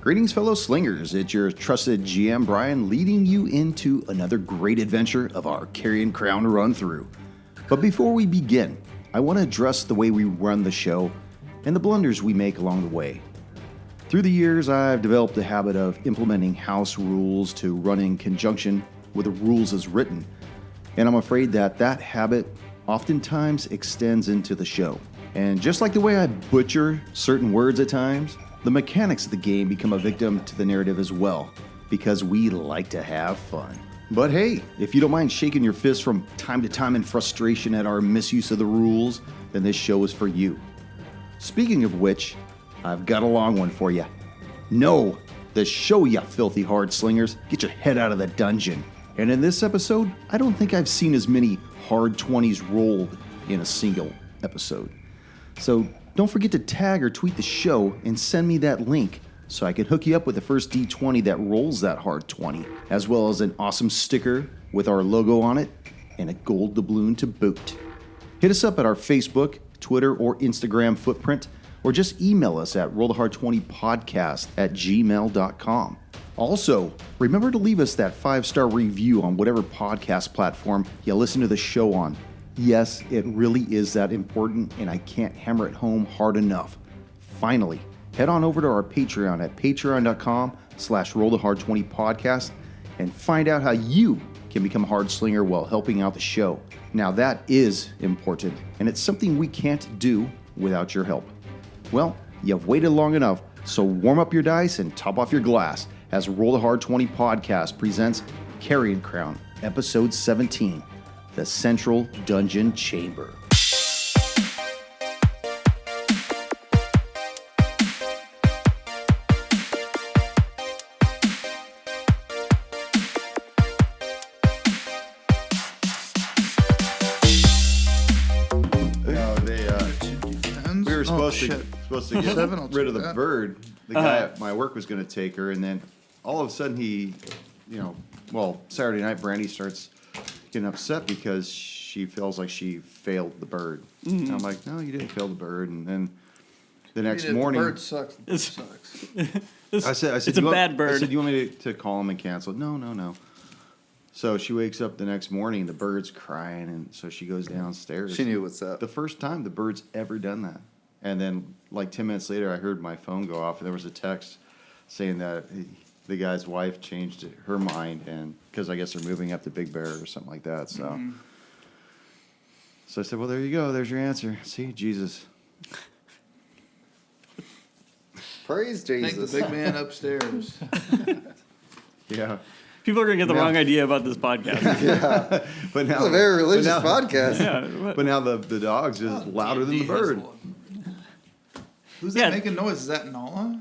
Greetings, fellow slingers. It's your trusted GM, Brian, leading you into another great adventure of our Carrion Crown run-through. But before we begin, I want to address the way we run the show and the blunders we make along the way. Through the years, I've developed a habit of implementing house rules to run in conjunction with the rules as written, and I'm afraid that habit oftentimes extends into the show. And just like the way I butcher certain words at times, the mechanics of the game become a victim to the narrative as well, because we like to have fun. But hey, if you don't mind shaking your fist from time to time in frustration at our misuse of the rules, then this show is for you. Speaking of which, I've got a long one for you. No, the show, ya filthy hard slingers. Get your head out of the dungeon. And in this episode, I don't think I've seen as many hard 20s rolled in a single episode. So don't forget to tag or tweet the show and send me that link so I can hook you up with the first D20 that rolls that hard 20, as well as an awesome sticker with our logo on it and a gold doubloon to boot. Hit us up at our Facebook, Twitter, or Instagram footprint, or just email us at rollthehard20podcast@gmail.com. Also, remember to leave us that 5-star review on whatever podcast platform you listen to the show on. Yes, it really is that important, and I can't hammer it home hard enough. Finally, head on over to our Patreon at patreon.com/rollthehard20podcast and find out how you can become a hard slinger while helping out the show. Now that is important, and it's something we can't do without your help. Well, you've waited long enough, so warm up your dice and top off your glass as Roll the Hard 20 podcast presents Carrion Crown, Episode 17, The Central Dungeon Chamber. Supposed to get rid of the bird. The guy at my work was going to take her, and then all of a sudden Saturday night, Brandy starts getting upset because she feels like she failed the bird. And I'm like, no, you didn't fail the bird. And then the next morning, the bird sucks. It sucks. I said, it's a bad bird. I said, you want me to call him and cancel it? No. So she wakes up the next morning, the bird's crying, and so she goes downstairs. She knew what's up. The first time the bird's ever done that. And then, like 10 minutes later, I heard my phone go off, and there was a text saying that the guy's wife changed her mind, and because I guess they're moving up to Big Bear or something like that. So, so I said, well, there you go. There's your answer. See, Jesus. Praise Jesus. Thank the big man upstairs. Yeah. People are going to get the wrong idea about this podcast. Yeah. But now, it's a very religious podcast. Yeah, but now the dog's just louder than the bird. Who's that making noise? Is that Nala?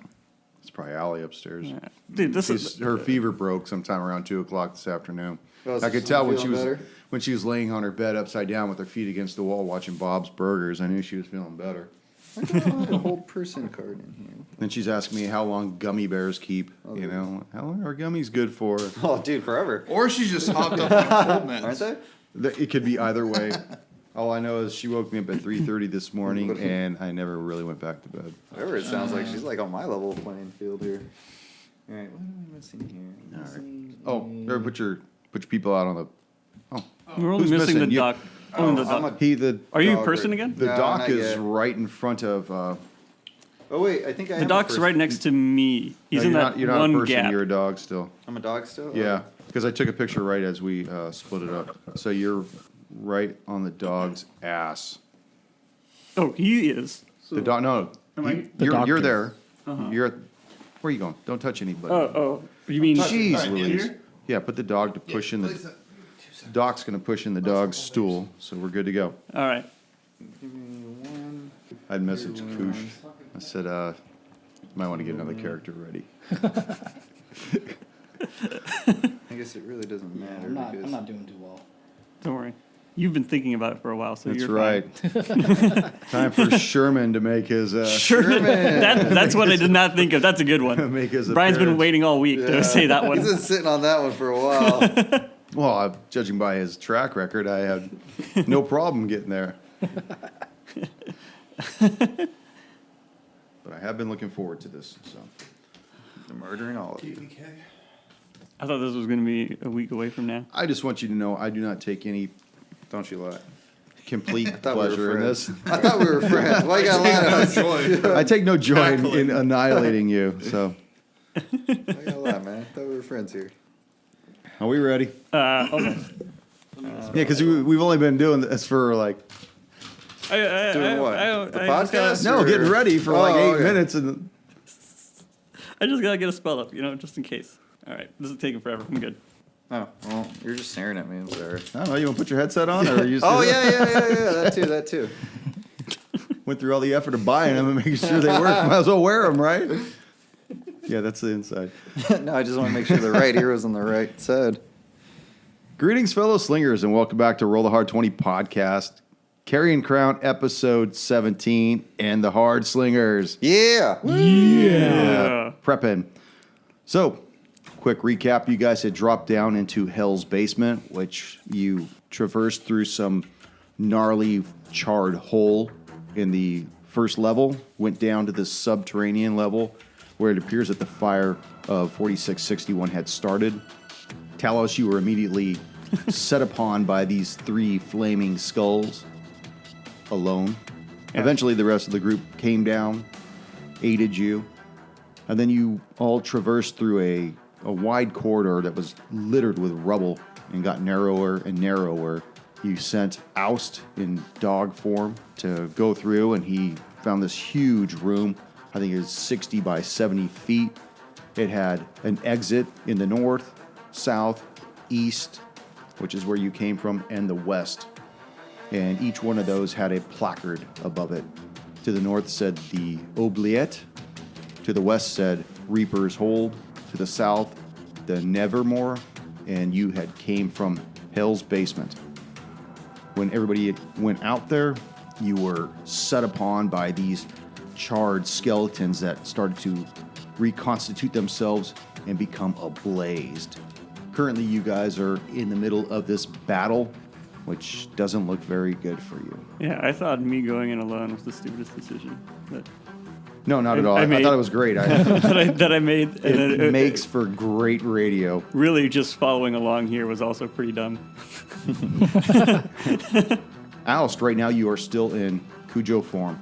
It's probably Allie upstairs. Yeah. Dude, her fever broke sometime around 2:00 this afternoon. Oh, I could tell when she was laying on her bed upside down with her feet against the wall watching Bob's Burgers. I knew she was feeling better. I don't have a whole person card in here. Then she's asking me how long gummy bears keep. How long are gummies good for? Oh, dude, forever. Or she's just hopped up on cold meds. Aren't they? It could be either way. All I know is she woke me up at 3:30 this morning, and I never really went back to bed. Whatever, it sounds like she's like on my level playing field here. All right, what am I missing here? All right. Oh, there, put your people out on the. Oh, we're only missing the dock. Are you a person again? The dock is right in front of. Oh wait, I think I. The dock's right next to me. He's in that you're not one a person, gap. You're a dog still. I'm a dog still. Yeah, because I took a picture right as we split it up. So you're right on the dog's ass. Oh, he is. The dog. No, you're there. Uh-huh. You're. Where are you going? Don't touch anybody. Oh. You mean? Jeez, Louise. Yeah, put the dog to push in the. Doc's going to push in the dog's stool, so we're good to go. All right. Give me one. I'd messaged Koosh. I said, might want to get another character ready. I guess it really doesn't matter. I'm not doing too well. Don't worry. You've been thinking about it for a while, so That's you're right. fine. Time for Sherman to make his. Sherman. That's what I did not think of. That's a good one. Make his Brian's appearance. been waiting all week to say that one. He's been sitting on that one for a while. Well, judging by his track record, I had no problem getting there. But I have been looking forward to this. So Murdering all of you. I thought this was going to be a week away from now. I just want you to know I do not take any Don't you lie. complete Thought we were pleasure in friends. this. I thought we were friends. Why you got lie to us? I take no joy in Tackling. annihilating you. So, Why you got lie, man? I thought we were friends here. are we ready? Almost. Yeah, because we've only been doing this for like Doing what? The podcast? no, Or- getting ready for like 8 okay. minutes, and I just got to get a spell up, just in case. All right. This is taking forever. I'm good. Oh, well, you're just staring at me. I'm sorry. I don't know. You want to put your headset on, or you just Oh, yeah. That too. went through all the effort of buying them and making sure they work? Might as well wear them, right? Yeah, that's the inside. No, I just want to make sure the right ear was on the right side. Greetings, fellow slingers, and welcome back to Roll the Hard 20 podcast, Carrion Crown episode 17, and the Hard Slingers. Yeah. Yeah. Prepping. So, quick recap. You guys had dropped down into Hell's Basement, which you traversed through some gnarly charred hole in the first level, went down to the subterranean level where it appears that the fire of 4661 had started. Talos, you were immediately set upon by these 3 flaming skulls alone. Yeah. Eventually, the rest of the group came down, aided you, and then you all traversed through a wide corridor that was littered with rubble and got narrower and narrower. You sent Oust in dog form to go through, and he found this huge room. I think it was 60 by 70 feet. It had an exit in the north, south, east, which is where you came from, and the west. And each one of those had a placard above it. To the north said the Oubliette. To the west said Reaper's Hold. To the south, the Nevermore. And you had came from Hell's Basement. When everybody went out there, you were set upon by these charred skeletons that started to reconstitute themselves and become ablazed. Currently, you guys are in the middle of this battle, which doesn't look very good for you. Yeah, I thought me going in alone was the stupidest decision No, not at all. I thought it was great. that I made. And then It makes for great radio. really just following along here was also pretty dumb. Oust, right now you are still in Cujo form.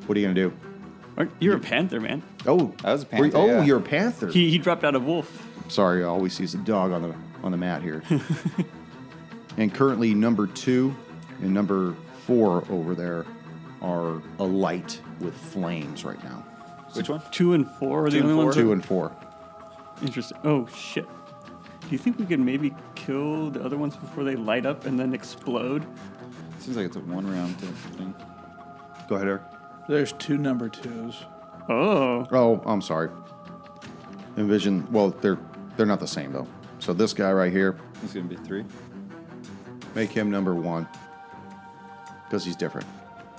What are you going to do? You're a panther, man. Oh, I was a panther, Oh, yeah. you're a panther. He dropped out a wolf. Sorry, all we see is a dog on the mat here. And currently, number 2 and number 4 over there are alight with flames right now. Which one? 2 and 4 are the Two and only ones. 2 and 4. Interesting. Oh shit. Do you think we could maybe kill the other ones before they light up and then explode? Seems like it's a one-round type thing. Go ahead, Eric. There's 2 number 2s. Oh. Oh, I'm sorry. Envision. Well, they're not the same though. So this guy right here, It's going to be 3. make him number 1 because he's different.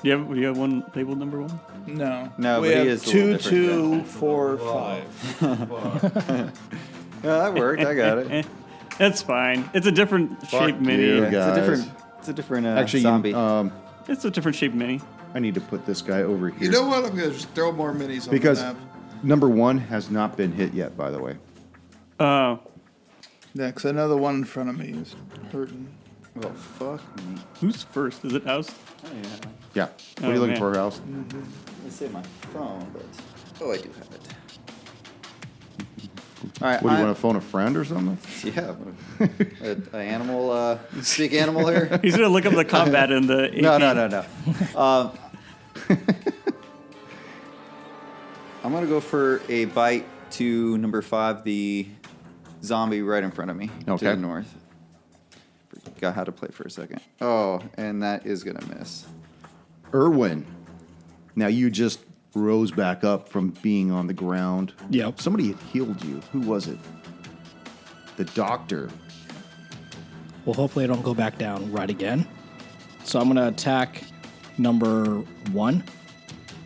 Do you have one labeled number 1? No. No, we but he have is a little 2, different, 2, 4, 5. Yeah, that worked. I got it. That's fine. It's a different shaped mini. you. Yeah, guys. It's a different Actually, zombie. It's a different shaped mini. I need to put this guy over here. You know what? I'm going to just throw more minis on Because the map. number 1 has not been hit yet, by the way. Oh. Yeah, because I know the one in front of me is hurting. Oh, fuck me. Who's first? Is it Oust? Oh, yeah. Yeah. What are Oh, you looking man. for, House? Let's say my phone, but... Oh, I do have it. All right. What, do you want to phone a friend or something? Yeah. An animal, speak animal here? He's gonna look up the combat in the. No. I'm going to go for a bite to number 5, the zombie right in front of me. To Okay. the north. Forgot how to play for a second. Oh, and that is going to miss. Irwin. Now you just rose back up from being on the ground. Yep. Somebody had healed you. Who was it? The doctor. Well, hopefully I don't go back down right again. So I'm going to attack number 1,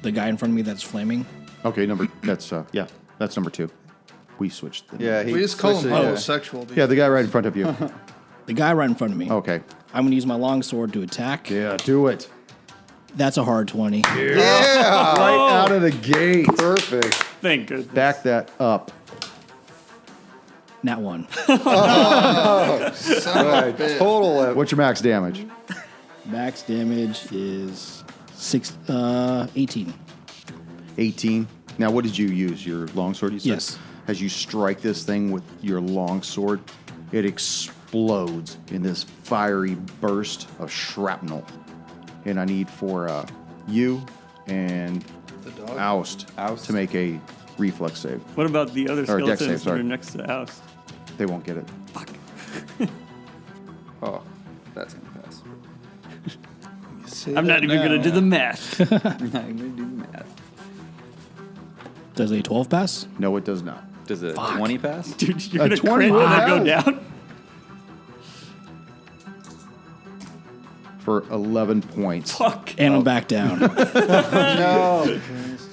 the guy in front of me that's flaming. Okay, that's number 2. We switched them. Yeah, We just call him switched it, homosexual. Yeah, the guy right in front of you. The guy right in front of me. Okay. I'm going to use my longsword to attack. Yeah, do it. That's a hard 20. Yeah. Right out of the gate. Perfect. Thank goodness. Back that up. Nat 1. Son of a bitch. Total. What's your max damage? Max damage is 18. 18. Now, what did you use? Your longsword, you said? Yes. As you strike this thing with your longsword, it explodes in this fiery burst of shrapnel. And I need for you and The dog. Oust to make a reflex save. What about the other Or dex skeletons save, that sorry. are next to the house? They won't get it. Oh, that's gonna pass. Say I'm not that even going to now. do the math. I'm not gonna do math. Does a 12 pass? No, it does not. Does a 20 pass? Dude, you're A going to 20 crit and then will go down? For 11 points. Fuck. And I'm back down. No.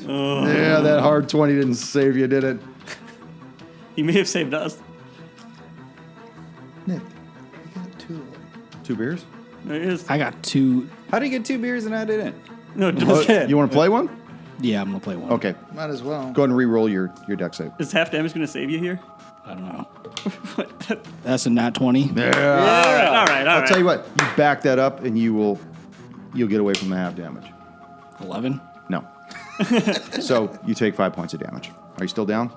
Yeah, that hard 20 didn't save you, did it? He may have saved us. Nick, you got 2 of them. 2 beers? There he is. I got 2. How do you get 2 beers and I didn't? No, just hit. You want to play one? Yeah, I'm going to play one. Okay. Might as well. Go ahead and re-roll your deck save. Is half damage going to save you here? I don't know. What? That's a nat 20. All right. I'll tell you what. You back that up, and you'll get away from the half damage. 11. No. So you take 5 points of damage. Are you still down?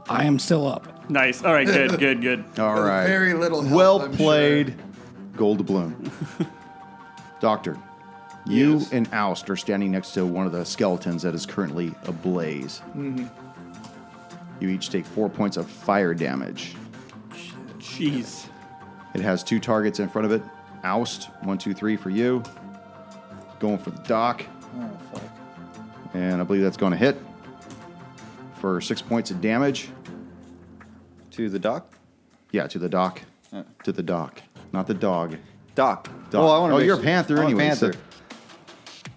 I am still up. Nice. All right, good. With All right. very little help, Well I'm played, Gold Doubloon. Doctor, you Yes. and Oust are standing next to one of the skeletons that is currently ablaze. Mm-hmm. You each take 4 points of fire damage. Jeez. It has 2 targets in front of it. Oust, 1, 2, 3 for you. Going for the dock. Oh, fuck. And I believe that's going to hit for 6 points of damage. To the dock? Yeah, to the dock. To the dock. Not the dog. Dock. Dock. Well, I wanna Oh, make you're a sure- panther I'm a anyway. panther. so-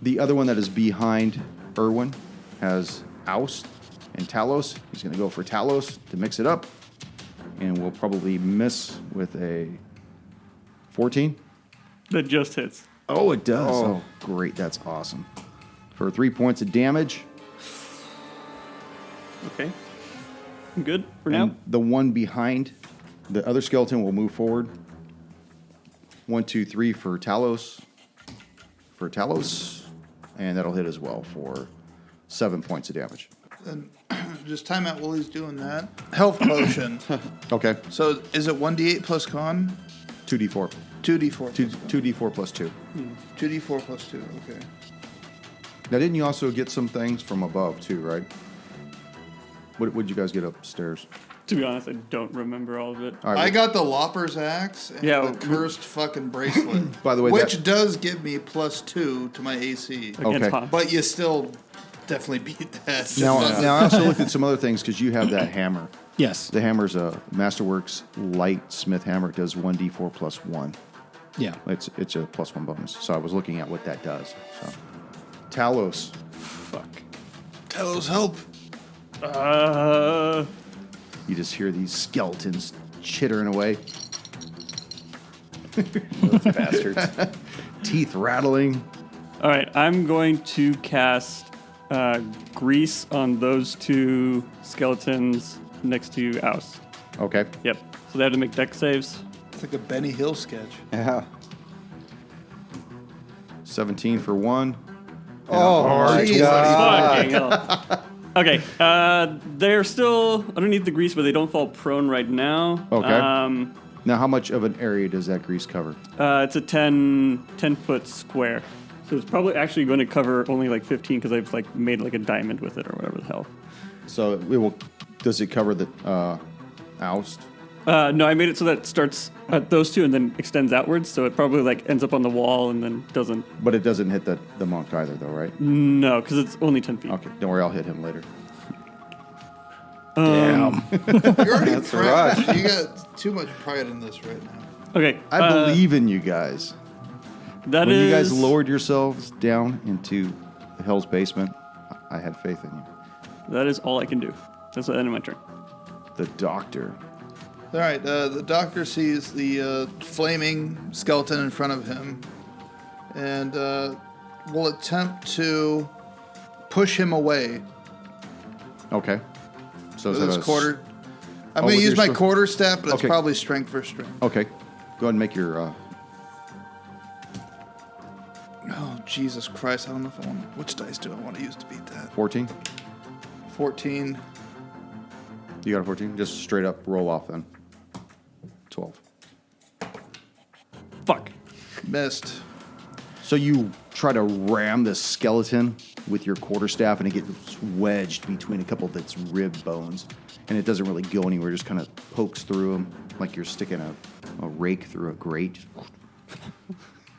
The other one that is behind Irwin has Oust and Talos. He's going to go for Talos to mix it up. And we'll probably miss with a 14. That just hits. Oh, it does. Oh. Oh, great. That's awesome. For 3 points of damage. Okay. I'm good for And now. the one behind the other skeleton will move forward. 1, 2, 3 for Talos. For Talos. And that'll hit as well for 7 points of damage. Just time out while he's doing that. Health potion. Okay. So is it 1d8 plus con? 2d4. 2d4. 2d4 plus 2. 2d4 plus 2. Okay. Now, didn't you also get some things from above, too, right? What did you guys get upstairs? To be honest, I don't remember all of it. All right. I got the Lopper's axe and Yeah, the cursed fucking bracelet. By the way, which that- does give me +2 to my AC. Okay. Against Hans. But you still definitely beat that. Now I also looked at some other things because you have that hammer. Yes. The hammer's a Masterworks Light Smith hammer. It does 1d4 plus 1. Yeah. It's a plus 1 bonus. So I was looking at what that does. So Talos. Fuck. Talos, help. You just hear these skeletons chittering away, Bastards. teeth rattling. All right, I'm going to cast grease on those 2 skeletons next to Oust. Okay. Yep. So they have to make dex saves. It's like a Benny Hill sketch. Yeah. 17 for 1. Oh, geez. Fucking hell. Okay, they're still underneath the grease, but they don't fall prone right now. Okay. Now, how much of an area does that grease cover? It's a 10-foot square. So it's probably actually going to cover only like 15 because I've like made like a diamond with it or whatever the hell. So it will. Does it cover the Oust? No, I made it so that it starts at those 2 and then extends outwards. So it probably like ends up on the wall and then doesn't. But it doesn't hit the monk either, though, right? No, because it's only 10 feet. Okay. Don't worry, I'll hit him later. Damn. You're already That's a proud. rush. You got too much pride in this right now. Okay. I believe in you guys. that When is you guys lowered yourselves down into Hell's basement, I had faith in you. That is all I can do. That's the end of my turn. The doctor. All right, the doctor sees the flaming skeleton in front of him and will attempt to push him away. Okay. So with is that his a quarter. I'm Oh, going to with use your my strength? quarter staff, but it's Okay. probably strength for strength. Okay. Go ahead and make your. Oh, Jesus Christ. I don't know if I want... Which dice do I want to use to beat that? 14. 14. You got a 14? Just straight up roll off then. 12. Fuck. Missed. So you try to ram this skeleton with your quarterstaff, and it gets wedged between a couple of its rib bones, and it doesn't really go anywhere. Just kind of pokes through them like you're sticking a rake through a grate.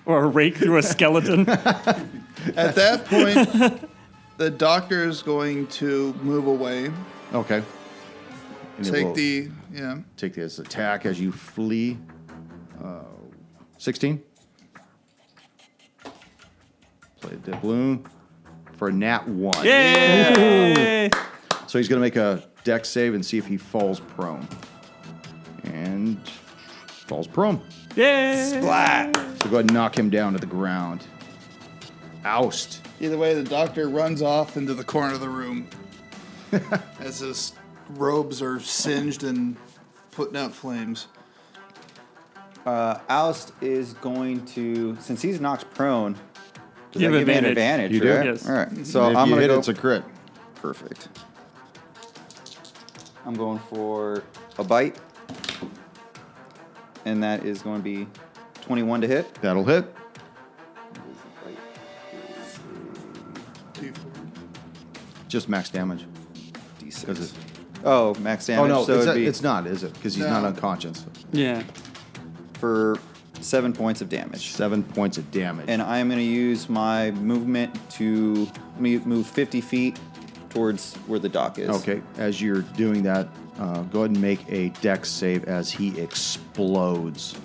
Or a rake through a skeleton. At that point, the doctor is going to move away. Okay. And it will take this attack as you flee. 16. Play the balloon for a nat 1. Yay! So he's going to make a dex save and see if he falls prone. And falls prone. Yay! Splat. So go ahead and knock him down to the ground. Oust. Either way, the doctor runs off into the corner of the room as his robes are singed and putting out flames. Oust is going to, since he's knocked prone, does You that have give me an advantage. advantage? You do? Right? Yes. All right. So And if I'm you going hit, to go. it's a crit. Perfect. I'm going for a bite. And that is going to be 21 to hit. That'll hit. Just max damage. Does D6. it- Oh, max damage. Oh, no, so it'd be it's not, is it? Because he's No. not unconscious. Yeah. for 7 points of damage. 7 points of damage. And I am going to use my movement to move 50 feet towards where the dock is. Okay, as you're doing that, go ahead and make a dex save as he explodes.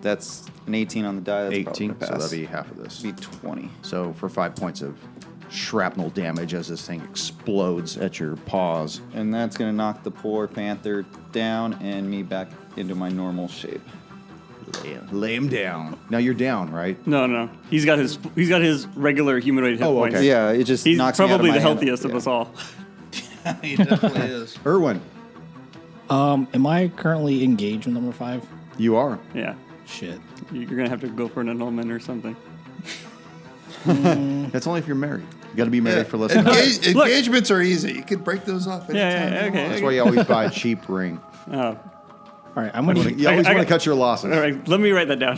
That's an 18 on the die. That's 18, so probably gonna pass. that'll be half of this. Be 20. So for 5 points of shrapnel damage as this thing explodes at your paws. And that's going to knock the poor panther down and me back into my normal shape. Lay him down. Now you're down, right? No. He's got his regular humanoid hit Oh, points. okay. Yeah, it just He's knocks me out of probably my the hand. healthiest of Yeah. us all. He definitely is. Erwin, Am I currently engaged with number 5? you are. Yeah. Shit. You're gonna have to go for an annulment or something. That's only if you're married. You got to be married for less than Look. Engagements are easy. You can break those off anytime. Yeah, you okay. want. That's why you always buy a cheap ring. Oh. All right, I'm gonna You always I want to got- cut your losses. All right, let me write that down.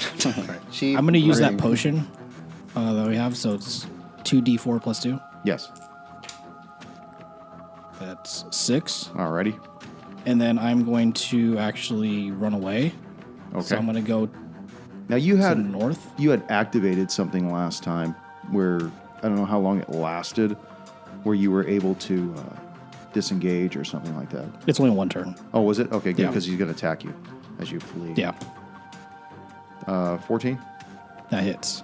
Cheap I'm gonna use that ring. potion that we have. So it's 2d4 plus 2. Yes. That's 6. Alrighty. And then I'm going to actually run away. Okay. So I'm gonna go Now you to the had north. you had activated something last time where I don't know how long it lasted, where you were able to disengage or something like that. It's only one turn. Oh, was it? Okay, good, Yeah. because he's going to attack you as you flee. Yeah, 14 that hits.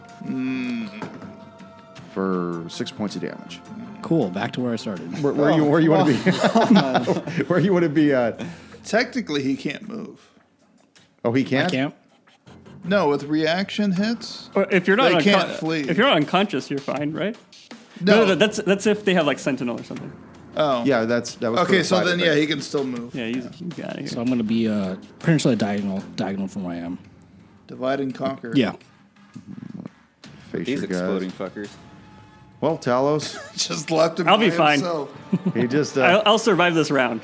for 6 points of damage. Cool. Back to where I started. Where you want to be? Where you want to be at? Technically, he can't move. Oh, he I can't. can't. No, with reaction hits. Or if you're not They can't flee. if you're not unconscious, you're fine, right? No. That's if they have like Sentinel or something. Oh. Yeah, that was. For Okay, the so private then, thing. yeah, he can still move. Yeah, he's got it here. So I'm gonna be pretty much like diagonal from where I am. Divide and conquer. Yeah. Face These your guys. exploding fuckers. Well, Talos, Just left him I'll by be fine. himself. he just I'll survive this round.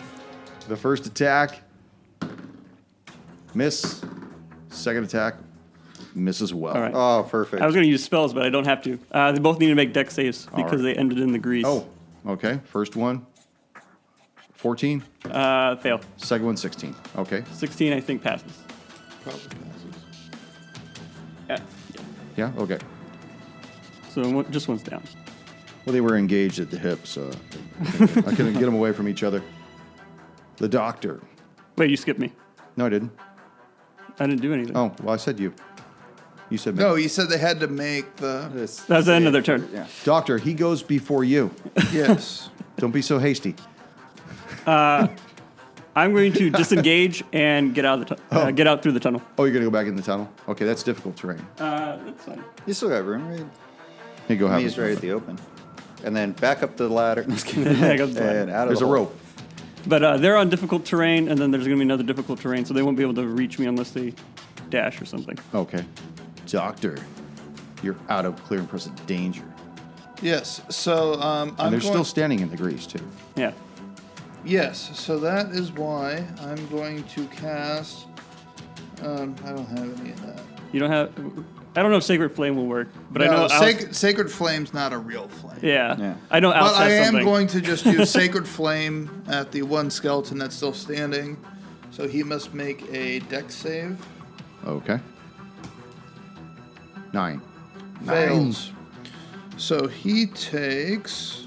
the first attack miss, second attack miss as well. All right. Oh, perfect. I was going to use spells, but I don't have to. They both need to make dex saves because right. they ended in the grease. Oh, okay. First one, 14. Fail. Second one, 16. Okay. 16, I think, passes. Probably passes. Yeah. Yeah. Okay. So just one's down. Well, they were engaged at the hips. I couldn't get them away from each other. The doctor. Wait, you skipped me. No, I didn't. I didn't do anything. Oh, well, I said you. You said me. No, you said they had to make the. That's the end of their turn. Yeah. Doctor, he goes before you. Yes. Don't be so hasty. I'm going to disengage and get out of the get out through the tunnel. Oh, you're going to go back in the tunnel? Okay, that's difficult terrain. That's fine. You still got room, right? Here you go. Me Have is a- right at the open. And then back up the ladder. No, just kidding. Back up the ladder. And out of There's the a hole. rope. But they're on difficult terrain, and then there's going to be another difficult terrain, so they won't be able to reach me unless they dash or something. Okay. Doctor, you're out of clear and present danger. Yes. So And they're still standing in the grease, too. Yeah. Yes. So that is why I'm going to cast. I don't have any of that. You don't have... I don't know if Sacred Flame will work, but I No, know... Sacred Flame's not a real flame. Yeah. I know Al's But I has am something. going to just use Sacred Flame at the one skeleton that's still standing. So he must make a dex save. Okay. 9. Fails. So he takes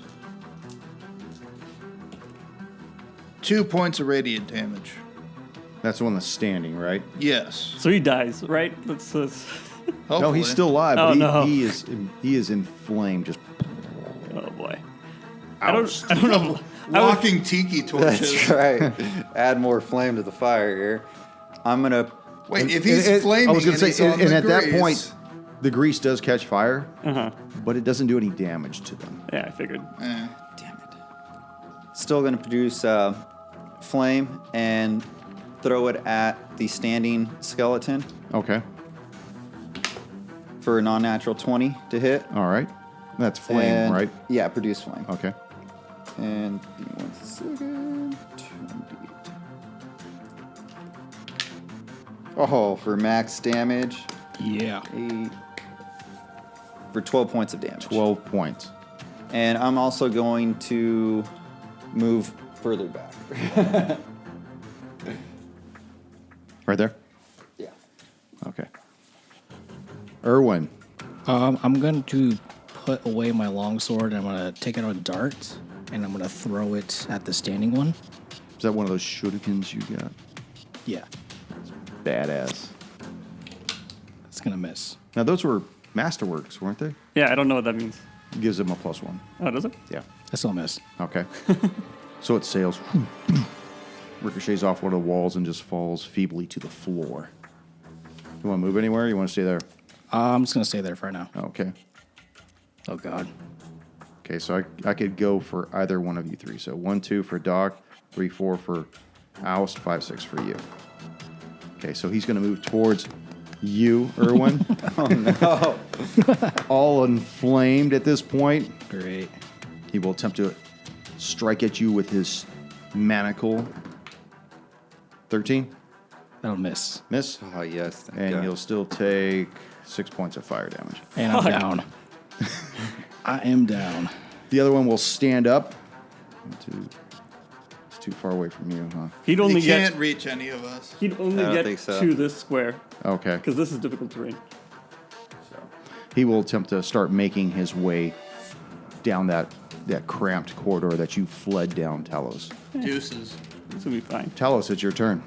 2 points of radiant damage. That's the one that's standing, right? Yes. So he dies, right? That's No, Hopefully. he's still alive, Oh, but no. he is inflamed. Just oh boy. ouch. I don't know. walking tiki torches. That's right. Add more flame to the fire here. I'm gonna. Wait, if he's And- flaming, I was going to and say, he's on and the at that grease- point, the grease does catch fire, Uh-huh. but it doesn't do any damage to them. Yeah, I figured. Damn it. Still gonna produce flame and throw it at the standing skeleton Okay. for a non-natural 20 to hit. All right. That's flame, And- right? Yeah, produce flame. Okay. And give me 1 second. 2d8. Oh, for max damage, Yeah. 8 for 12 points of damage. 12 points. And I'm also going to move further back. Right there? Yeah. Okay. Erwin. I'm going to put away my longsword. I'm going to take out a dart, and I'm going to throw it at the standing one. Is that one of those shurikens you got? Yeah, Badass. it's going to miss. Now, those were masterworks, weren't they? Yeah, I don't know what that means. Gives them a +1. Oh, does it? Yeah. I still miss. Okay. So it sails, ricochets off one of the walls, and just falls feebly to the floor. You want to move anywhere? You want to stay there? I'm just going to stay there for now. Okay. Oh, God. Okay, so I could go for either one of you three. So 1, 2 for Doc, 3, 4 for Oust, 5, 6 for you. Okay, so he's going to move towards you, Erwin. Oh, no. All inflamed at this point. Great. He will attempt to strike at you with his manacle. 13. That'll miss. Miss. Oh, yes. Thank And God. you'll still take 6 points of fire damage. And I'm down. I am down. The other one will stand up. 1, 2. It's too far away from you, huh? He'd only He get can't reach any of us. he'd only I don't get think so. to this square Okay. because this is difficult terrain. He will attempt to start making his way down that cramped corridor that you fled down, Talos. Deuces. This will be fine. Talos, it's your turn.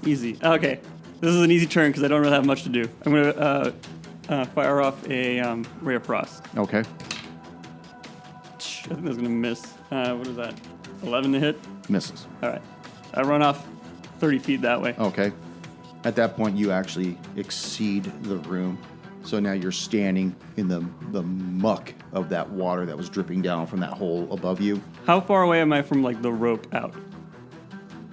Easy. Okay. This is an easy turn because I don't really have much to do. I'm going to fire off a Ray of Frost. Okay. I think that's going to miss. What is that? 11 to hit? Misses. All right. I run off 30 feet that way. Okay. At that point, you actually exceed the room. So now you're standing in the muck of that water that was dripping down from that hole above you. How far away am I from like the rope out?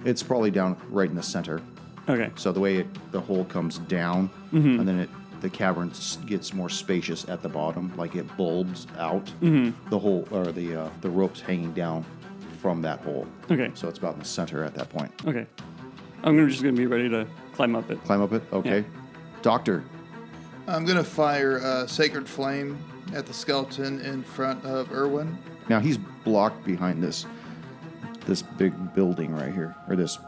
It's probably down right in the center. Okay. So the way the hole comes down, and then the cavern gets more spacious at the bottom, like it bulbs out. The hole or the rope's hanging down from that hole. Okay. So it's about in the center at that point. Okay. Just gonna be ready to climb up it. Climb up it. Okay. Yeah. Doctor. I'm going to fire Sacred Flame at the skeleton in front of Erwin. Now he's blocked behind this big building right here, or this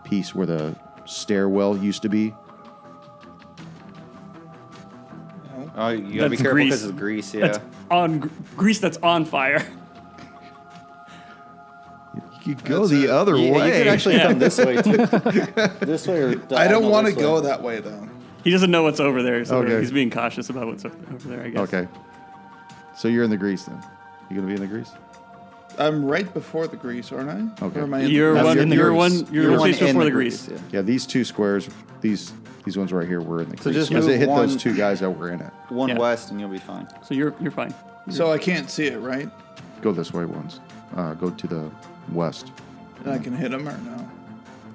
piece where the stairwell used to be. Oh, you gotta be That's careful grease. because of grease, yeah. That's on grease that's on fire. You could go That's the it. other You way. could actually come this way, too. This way or I don't diagonal want to this way. go that way, though. He doesn't know what's over there, so Okay. he's being cautious about what's over there, I guess. Okay. So you're in the grease then. You gonna be in the grease? I'm right before the grease, aren't I? Okay. Or am I in You're the That's one. in the You're grease. one. You're You're one faced before in the grease. yeah. Yeah, these two squares, these ones right here were in the So grease. just Because it move hit one- those two guys that were in it. One Yeah. west and you'll be fine. So you're fine. So I can't see it, right? Go this way once. Go to the west. And I can hit him or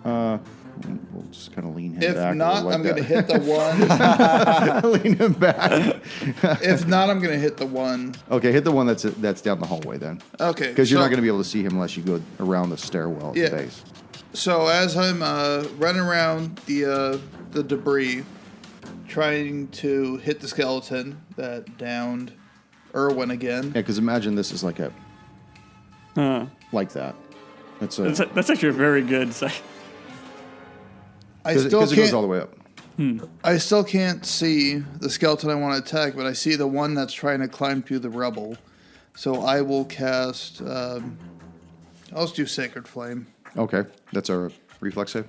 no? We'll just kind of lean him If back. not, like I'm going to that. hit the one. Lean him back. If not, I'm going to hit the one. Okay, hit the one that's down the hallway then. Okay. Because you're so- not going to be able to see him unless you go around the stairwell at Yeah. the base. So as I'm running around the debris, trying to hit the skeleton that downed Irwin again. Yeah, because imagine this is like a like that. That's actually a very good sight. I still because it goes all can't. the way up. I still can't see the skeleton I want to attack, but I see the one that's trying to climb through the rubble. So I will cast. I'll just do Sacred Flame. Okay, that's our reflex save.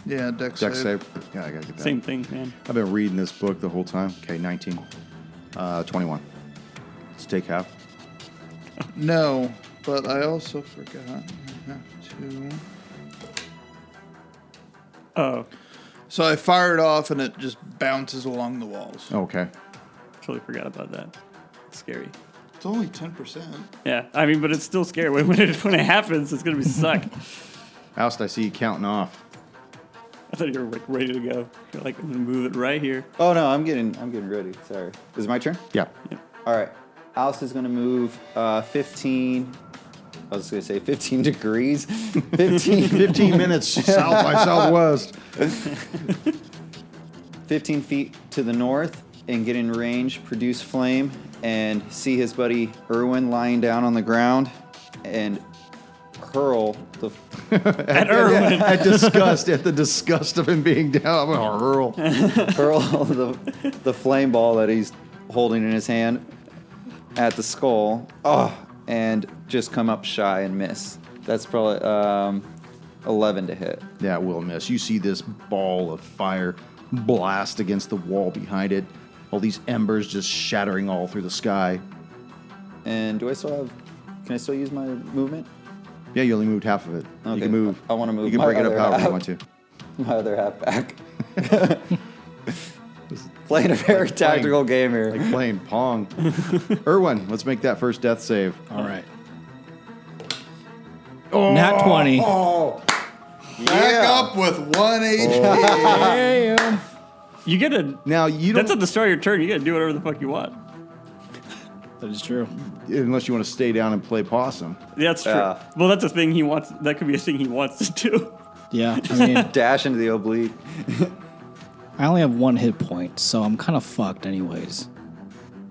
Yeah, Dex Dex save. save. Yeah, I gotta get that. Same thing, man. I've been reading this book the whole time. Okay, 19. 21. Let's take half. No, but I also forgot. I have to. Oh, So I fire it off, and it just bounces along the walls. Okay. totally forgot about that. It's scary. It's only 10%. Yeah, I mean, but it's still scary. When it happens, it's gonna be suck. Oust, I see you counting off. I thought you were like ready to go. You're like, I'm gonna move it right here. Oh no, I'm getting ready. Sorry. Is it my turn? Yeah. All right. Alice is going to move 15. I was going to say 15 degrees. 15, 15 minutes south by southwest. 15 feet to the north and get in range, produce flame, and see his buddy Irwin lying down on the ground and hurl the At Irwin. At the disgust of him being down, I'm gonna hurl. the flame ball that he's holding in his hand at the skull. And just come up shy and miss. That's probably 11 to hit. Yeah, it will miss. You see this ball of fire blast against the wall behind it. All these embers just shattering all through the sky. And can I still use my movement? Yeah, you only moved half of it. You Okay. can move. I wanna move You can my break it up other however you half. want to. My other half back. Playing a very tactical game here. Like playing Pong. Irwin, let's make that first death save. All right. Nat 20. Back up with 1 HP. Damn. You get a. Now, you don't, That's at the start of your turn. You gotta do whatever the fuck you want. That is true. unless you want to stay down and play possum. Yeah, that's true. Yeah. Well, that's a thing he wants. That could be a thing he wants to do. Yeah, I mean, Dash into the oblique. I only have 1 hit point, so I'm kind of fucked anyways.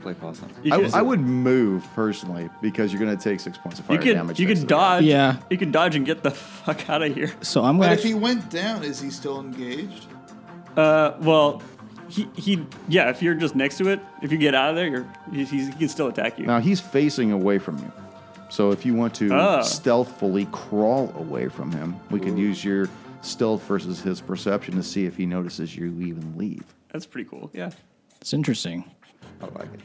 Play possum. You I, can- I would move personally because you're going to take 6 points of fire damage. You next could to the guy. dodge. Yeah. You can dodge and get the fuck out of here. So I'm But going if he to... went down, is he still engaged? Well, yeah. If you're just next to it, if you get out of there, he can still attack you. Now he's facing away from you. So if you want to stealthfully crawl away from him, we could use your stealth versus his perception to see if he notices you even leave. That's pretty cool. Yeah. It's interesting. I like it.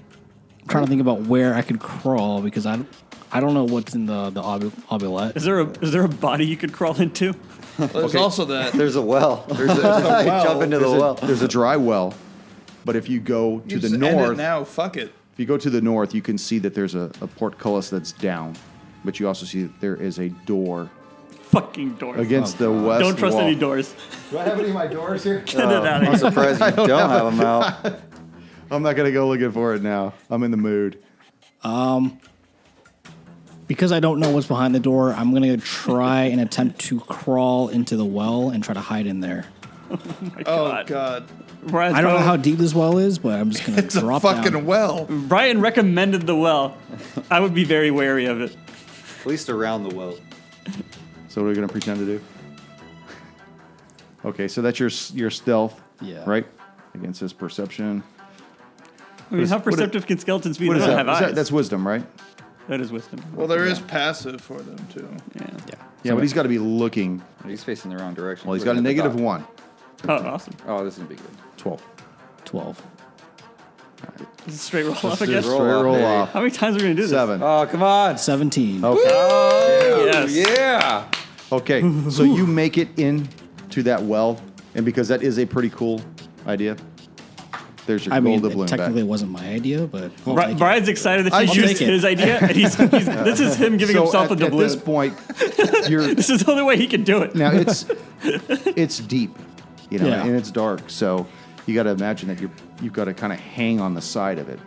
I'm trying to think about where I could crawl because I don't know what's in the oblette. Is there a body you could crawl into? There's also that. There's a well. Jump into the well. There's a dry well, but if you go to You the just end it north, now. Fuck it. if you go to the north, you can see that there's a portcullis that's down, but you also see that there is a door Fucking doors. against the west Don't trust wall. any doors. Do I have any of my doors here? Get it out of I'm here. surprised you don't have them out. I'm not gonna go looking for it now. I'm in the mood. Because I don't know what's behind the door, I'm going to try and attempt to crawl into the well and try to hide in there. My Oh God. Brian's I don't know probably- how deep this well is, but I'm just going to It's a drop fucking down. well. Brian recommended the well. I would be very wary of it. At least around the well. So what are we gonna pretend to do? Okay, so that's your stealth, Yeah. right? Against his perception. I mean, is- how what is- perceptive can skeletons be? What They is don't that? have eyes. That's wisdom, right? That is wisdom. Well, there is passive for them too. Yeah. Yeah, but he's got to be looking. He's facing the wrong direction. Well, he's got a Looking at the -1. top. Oh, awesome. Oh, this is gonna be good. 12. 12. This is straight roll off, I Just guess. roll straight off, roll baby. off. How many times are we gonna do this? 7. Oh, come on. 17. Okay. Yes. Yeah. Okay, so you make it into that well, and because that is a pretty cool idea, There's your I mean, gold it doubloon technically back. wasn't my idea, but I'll take it. Brian's excited that you I'll used take it. his idea, and he's this is him giving So himself a at doubloon. this point, you're This is the only way he can do it. now it's deep, Yeah. and it's dark. So you got to imagine that you've got to kind of hang on the side of it.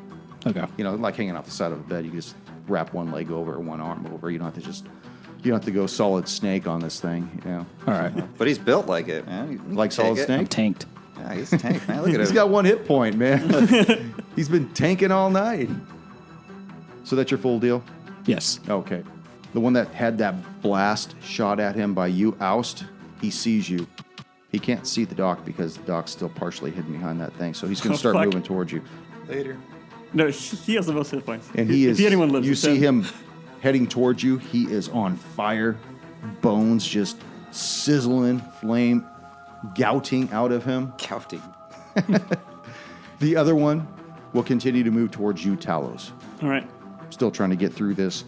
Okay. Like hanging off the side of a bed. You can just wrap one leg over or one arm over. You don't have to go solid snake on this thing. All right. But he's built like it, man. You can Like take solid it. snake? I'm tanked. Yeah, he's a tank, man. Look at He's him. got one hit point, man. He's been tanking all night. So that's your full deal? Yes. Okay. The one that had that blast shot at him by you, Oust, he sees you. He can't see the doc because the doc's still partially hidden behind that thing. So he's going to start fuck. moving towards you. Later. No, he has the most hit points. And he if is. anyone lives, You it's see him heading towards you. He is on fire. Bones just sizzling, flame gouting out of him. Counting. The other one will continue to move towards you, Talos. All right. Still trying to get through this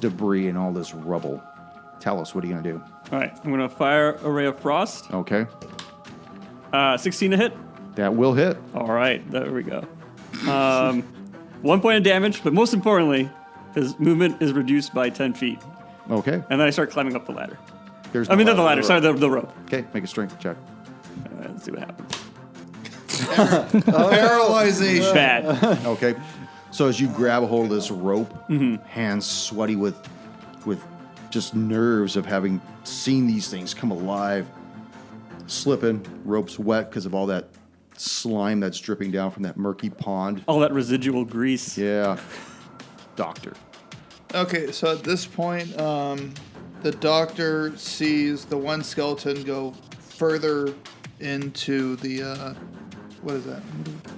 debris and all this rubble. Talos, what are you going to do? All right. I'm going to fire a ray of frost. Okay. 16 to hit. That will hit. All right. There we go. 1 point of damage, but most importantly, his movement is reduced by 10 feet. Okay. And then I start climbing up the ladder. There's Not the ladder. Sorry, the rope. Okay, make a strength check. Let's see what happens. Paralyzation. Bad. Okay. So as you grab a hold of this rope, hands sweaty with just nerves of having seen these things come alive, slipping, rope's wet because of all that slime that's dripping down from that murky pond. All that residual grease. Yeah. Doctor. Okay, so at this point, the doctor sees the one skeleton go further into the, what is that?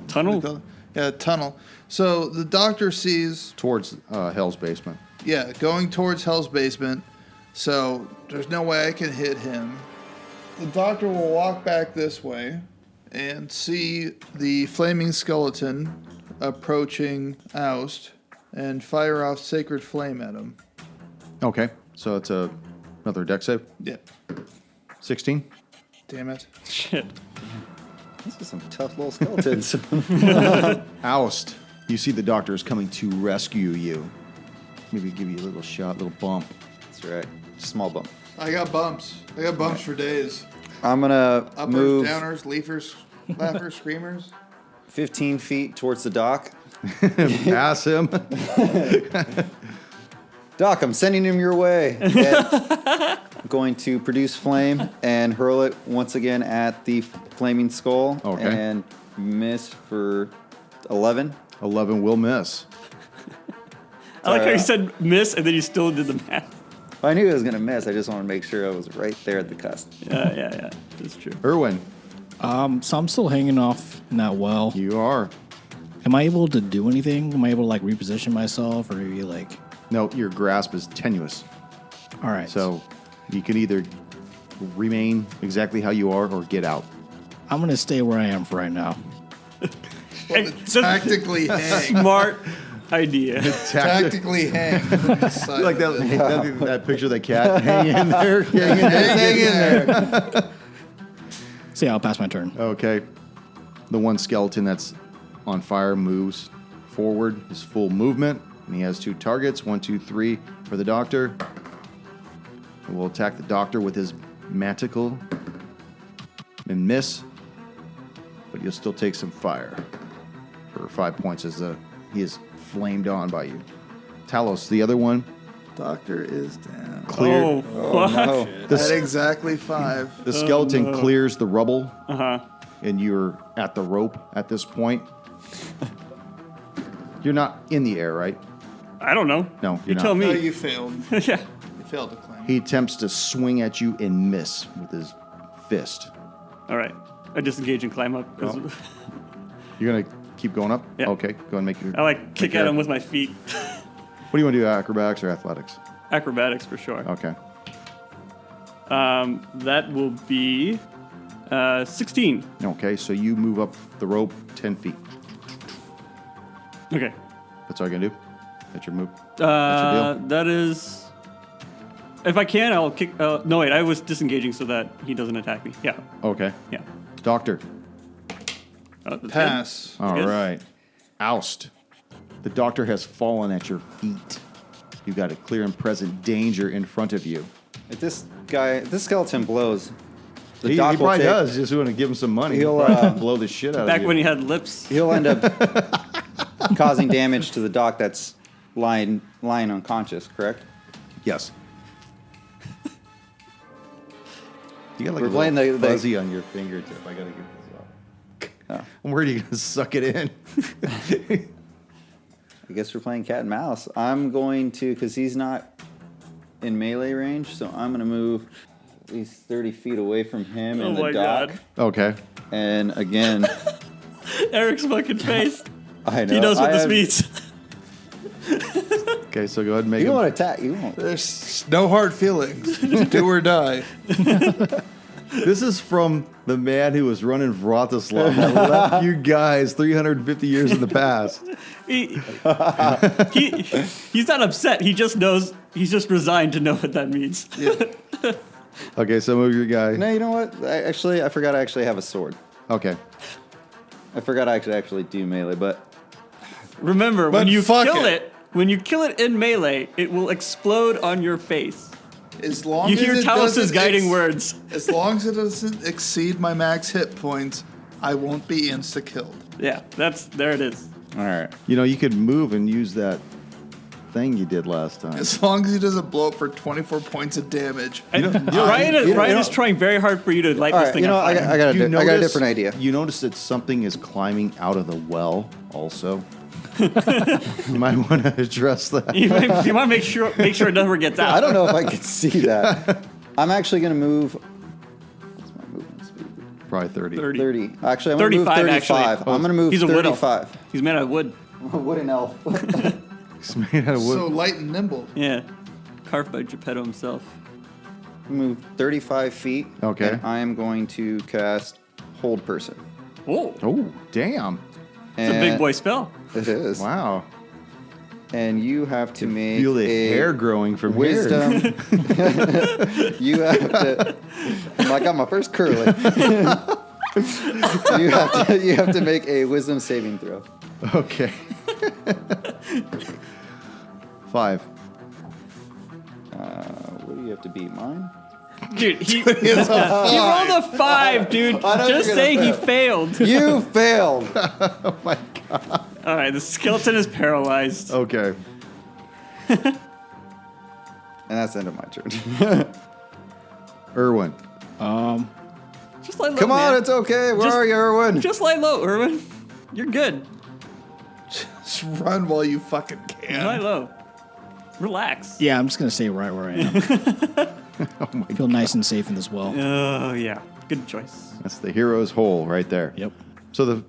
Tunnel? Yeah, tunnel. So the doctor sees, Towards Hell's basement. yeah, going towards Hell's basement. So there's no way I can hit him. The doctor will walk back this way and see the flaming skeleton approaching Oust and fire off Sacred Flame at him. Okay. So it's another deck save. Yeah. 16. Damn it. Shit. These are some tough little skeletons. Oust. You see the doctor is coming to rescue you. Maybe give you a little shot, little bump. That's right. Small bump. I got bumps. I got bumps for days. I'm going to Uppers, move downers, leafers, laughers, screamers. 15 feet towards the dock. Pass him. Doc, I'm sending him your way. I'm going to produce flame and hurl it once again at the flaming skull. Okay. And miss for 11. 11 will miss. I like how you said miss and then you still did the math. I knew I was going to miss. I just wanted to make sure I was right there at the cusp. Yeah. That's true. Irwin, So I'm still hanging off in that well. you are. Am I able to do anything? Am I able to like reposition myself or maybe like? No, your grasp is tenuous. All right. So you can either remain exactly how you are or get out. I'm gonna stay where I am for right now. Tactically hang. Smart idea. Tactically hang. from the side Like of it. that picture of that cat hanging in there. Hang in there. So yeah, I'll pass my turn. Okay. The one skeleton that's on fire moves forward, his full movement, and he has 2 targets, 1, 2, 3 for the doctor. And we'll attack the doctor with his manticle and miss, but you'll still take some fire for 5 points as he is flamed on by you. Talos, the other one, Doctor is down. clear. Oh, what? No. At exactly 5. The skeleton clears the rubble, Uh-huh. and you're at the rope at this point. You're not in the air, right? I don't know. No, You you're not. tell No, me. you failed. Yeah. You failed to climb. He attempts to swing at you and miss with his fist. All right. I disengage and climb up. You're going to keep going up? Yeah. Okay, go and make your... I like kick at him with my feet. What do you want to do, acrobatics or athletics? Acrobatics for sure. Okay. That will be 16. Okay, so you move up the rope 10 feet. Okay. That's all you're going to do? That's your move? That's your deal? That is. If I can, I'll kick. No, wait. I was disengaging so that he doesn't attack me. Yeah. Okay. Yeah. Doctor. that's good. Pass. All good. right. Oust. The doctor has fallen at your feet. You got a clear and present danger in front of you. If this skeleton blows, the He doc will probably take, does. Just want to give him some money. He'll, He'll probably blow the shit out Back of you. when he had lips. He'll end up causing damage to the doc that's lying unconscious. Correct? Yes. You got like We're a playing little the- fuzzy on your fingertip. I gotta get this off. I'm worried you're gonna suck it in. I guess we're playing cat and mouse. I'm going to, because he's not in melee range, so I'm going to move at least 30 feet away from him Oh and the my dock. God. Okay. And again, Eric's fucking face. I know. He knows what I this have- means. Okay, so go ahead and make You him. don't want to attack. You won't. There's no hard feelings. Do or die. This is from the man who was running Vratislav that left you guys 350 years in the past. He's not upset. He just knows. He's just resigned to know what that means. Okay, so move your guy. No, you know what? I forgot I actually have a sword. Okay. I forgot I actually do melee, but Remember, when But you fuck kill it. it, when you kill it in melee, it will explode on your face. As long You as hear it Talos's doesn't guiding words. As long as it doesn't exceed my max hit points, I won't be insta killed. Yeah, there it is. all right. You know, you could move and use that thing you did last time. As long as he doesn't blow up for 24 points of damage. Ryan is trying very hard for you to light All this right. thing You know, on I fire. got You a notice- different idea. You notice that something is climbing out of the well also. You might want to address that. You want to make sure it never gets out. I don't know if I can see that. I'm actually going to move. What's my movement speed? Probably 30. 30. Actually, I'm going to move 35, 35. actually. I'm going to move He's a wood elf. 35. He's made out of wood. Wooden elf. It's made out of wood. So light and nimble. Yeah, carved by Geppetto himself. Move 35 feet. Okay. And I am going to cast Hold Person. Oh, Oh, damn. it's a big boy spell. It is. Wow. And you have to make Feel the a hair growing from wisdom. here. You have to. I got my first curly. you have to make a wisdom saving throw. Okay. 5. What do you have to beat? Mine? Dude, he rolled a 5, dude. I know Just you're say gonna he fail. failed. You failed. Oh my god. All right, the skeleton is paralyzed. Okay. And that's the end of my turn. Erwin. Just lay low, Come on, man. it's okay. Where Just- are you, Erwin? Just lay low, Erwin. You're good. Just run while you fucking Lay can. low. Relax. Yeah, I'm just gonna stay right where I am. Feel nice and safe in this well. Oh yeah, good choice. That's the hero's hole right there. Yep. So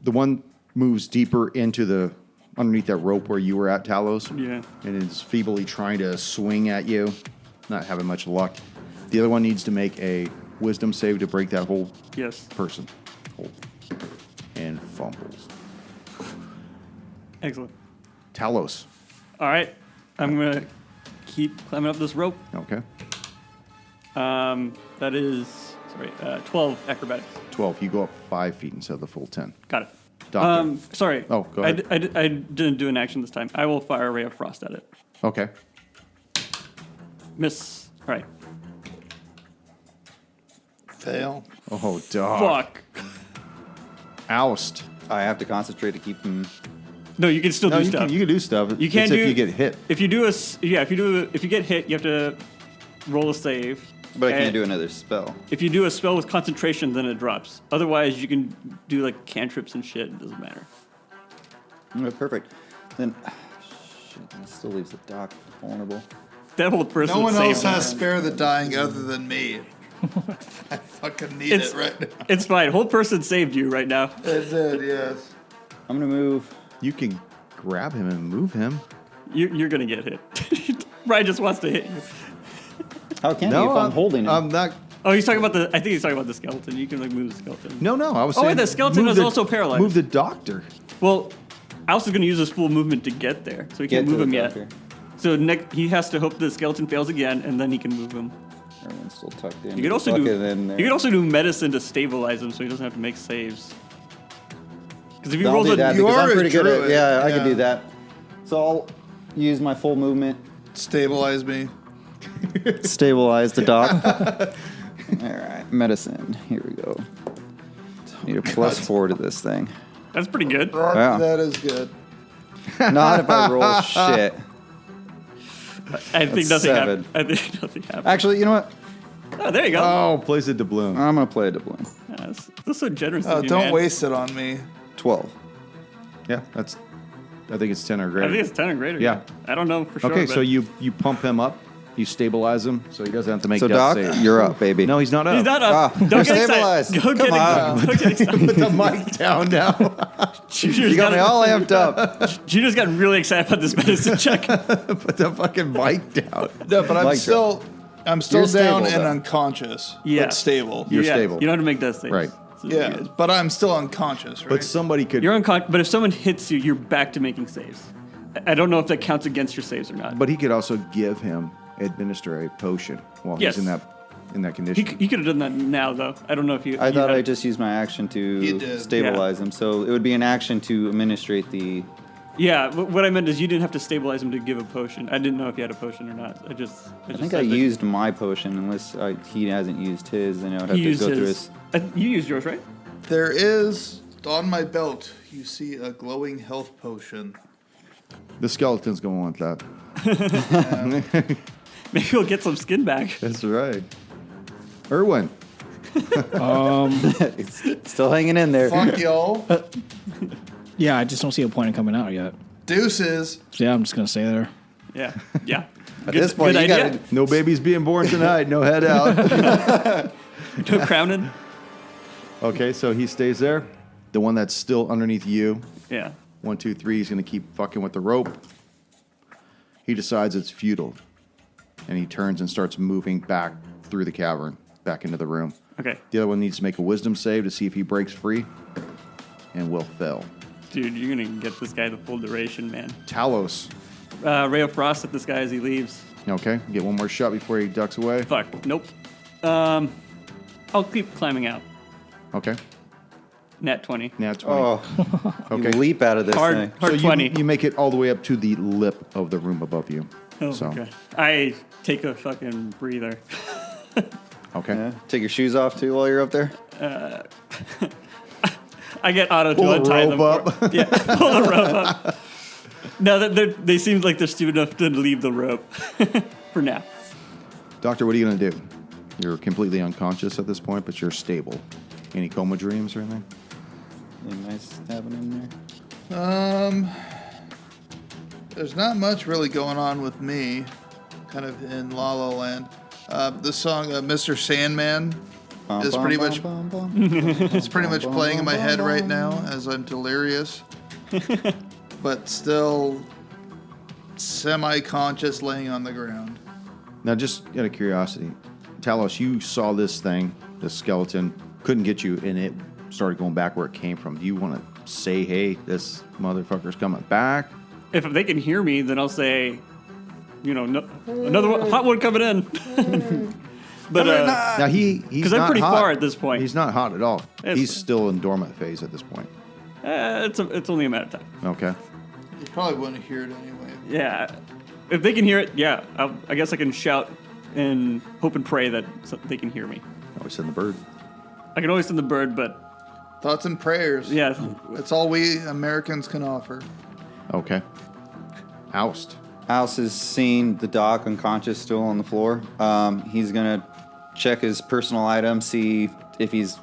the one moves deeper into the underneath that rope where you were at, Talos. Yeah. And is feebly trying to swing at you, not having much luck. The other one needs to make a wisdom save to break that whole Yes. person. Hold. And fumbles. Excellent. Talos. All right, I'm gonna keep climbing up this rope. Okay. That is 12 acrobatics. 12. You go up 5 feet instead of the full 10. Got it. Doctor. Sorry. Oh, go ahead. I didn't do an action this time. I will fire a ray of frost at it. Okay. Miss. All right. Fail. Oh, dog. Fuck. Oust. I have to concentrate to keep him. No, you can still No, do you stuff. can do stuff. You can't It's do if you get hit. If you do if you get hit, you have to roll a save. But I And can't do another spell. If you do a spell with concentration, then it drops. Otherwise, you can do like cantrips and shit. It doesn't matter. Okay, perfect. Then, shit, that still leaves the dock vulnerable. That whole person. No one saved else me. has spare the dying other than me. I fucking need It's- it right now. It's fine. Whole person saved you right now. It did, yes. I'm gonna move. You can grab him and move him. You're gonna get hit. Brian just wants to hit you. How can he if I'm holding him? I'm not. Oh, he's talking about I think he's talking about the skeleton. You can like move the skeleton. No, I was Oh, saying. wait, the skeleton move is also paralyzed. Move the doctor. Well, Alice is gonna use his full movement to get there, so he Get can't to move the him yet. doctor. So he has to hope the skeleton fails again, and then he can move him. Everyone's still tucked in. You could also Bucket in there. you could also do medicine to stabilize him, so he doesn't have to make saves. Because if you I'll roll do that the, You because are I'm a pretty good at druid, Yeah, I can yeah. do that. So I'll use my full movement, Stabilize me. stabilize the dock. All right, medicine. Here we go. Need a +4 to this thing. that's pretty good. Wow. That is good. Not if I roll shit. I think That's nothing 7. happened. I think nothing happened. Actually, you know what? Oh, there you go. Oh, plays a doubloon. I'm gonna play a doubloon. That's so generous Oh, of you, don't man. waste it on me. 12. Yeah, that's. I think it's 10 or I greater. think it's 10 or greater. Yeah. I don't know for sure. Okay, but so you pump him up, you stabilize him, so he doesn't have to make So death Doc, saves. you're up, baby. No, he's not up. He's not up. Ah, Don't you're get stabilized. excited. Don't Come on. get excited. Put the mic down now. You got me all amped up. Gino's gotten really excited about this medicine check. Put the fucking mic down. No, but I'm Mic still You're down stable, and though. unconscious. Yeah. But stable. You're Yeah, stable. You don't have to make death saves. Right. So you're Yeah, good. but I'm still unconscious, right? But somebody could. You're unconscious, but if someone hits you, you're back to making saves. I don't know if that counts against your saves or not. But he could also administer a potion while Yes. he's in that condition. He could have done that now, though. I don't know if you. I you thought had- I just used my action You to did. stabilize him. So it would be an action to administrate the. Yeah, what I meant is you didn't have to stabilize him to give a potion. I didn't know if you had a potion or not. I just think I said that used my potion, unless he hasn't used his. Then I would have He to used go through his. his. You used yours, right? There is, on my belt, you see a glowing health potion. The skeleton's going to want that. Maybe we'll get some skin back. That's right. Erwin. It's still hanging in there. Fuck y'all. Yeah, I just don't see a point in coming out yet. Deuces. So yeah, I'm just gonna stay there. Yeah, yeah. At this point, you idea. gotta. No babies being born tonight. No head out. No crowning. Okay, so he stays there. The one that's still underneath you. Yeah. 1, 2, 3. He's going to keep fucking with the rope. He decides it's futile. And he turns and starts moving back through the cavern, back into the room. Okay, The other one needs to make a wisdom save to see if he breaks free. And will fail. dude, you're gonna get this guy the full duration, man. Talos. Ray of Frost at this guy as he leaves. Okay, get one more shot before he ducks away. Fuck. Nope. I'll keep climbing out. Okay. Nat 20. Nat 20. Oh, Okay. you leap out of this Hard, thing. hard 20. You make it all the way up to the lip of the room above you. Oh, so, okay. I take a fucking breather. okay. Yeah. Take your shoes off too while you're up there. I get Otto Pull to the untie rope them. up. Yeah, pull the rope up. No, they seem like they're stupid enough to leave the rope for now. Doctor, what are you going to do? You're completely unconscious at this point, but you're stable. Any coma dreams or anything? Anything nice happening there? There's not much really going on with me, kind of in La La Land. The song Mr. Sandman is pretty much it's pretty much playing in my head right now as I'm delirious, but still semi-conscious, laying on the ground. Now, just out of curiosity, Talos, you saw this thing, this skeleton, couldn't get you, and it started going back where it came from. Do you want to say, hey, this motherfucker's coming back? If they can hear me, then I'll say, no, another one, hot one coming in. But Now, he's 'Cause I'm not pretty hot. far at this point. He's not hot at all. It's- He's still in dormant phase at this point. it's only a matter of time. Okay. You probably wouldn't hear it anyway. Yeah, if they can hear it, yeah, I guess I can shout and hope and pray that they can hear me. Always send the bird. I can always send the bird, but Thoughts and prayers. yeah, That's all we Americans can offer. Okay. Oust. House has seen the doc unconscious still on the floor. He's gonna check his personal items, see if he's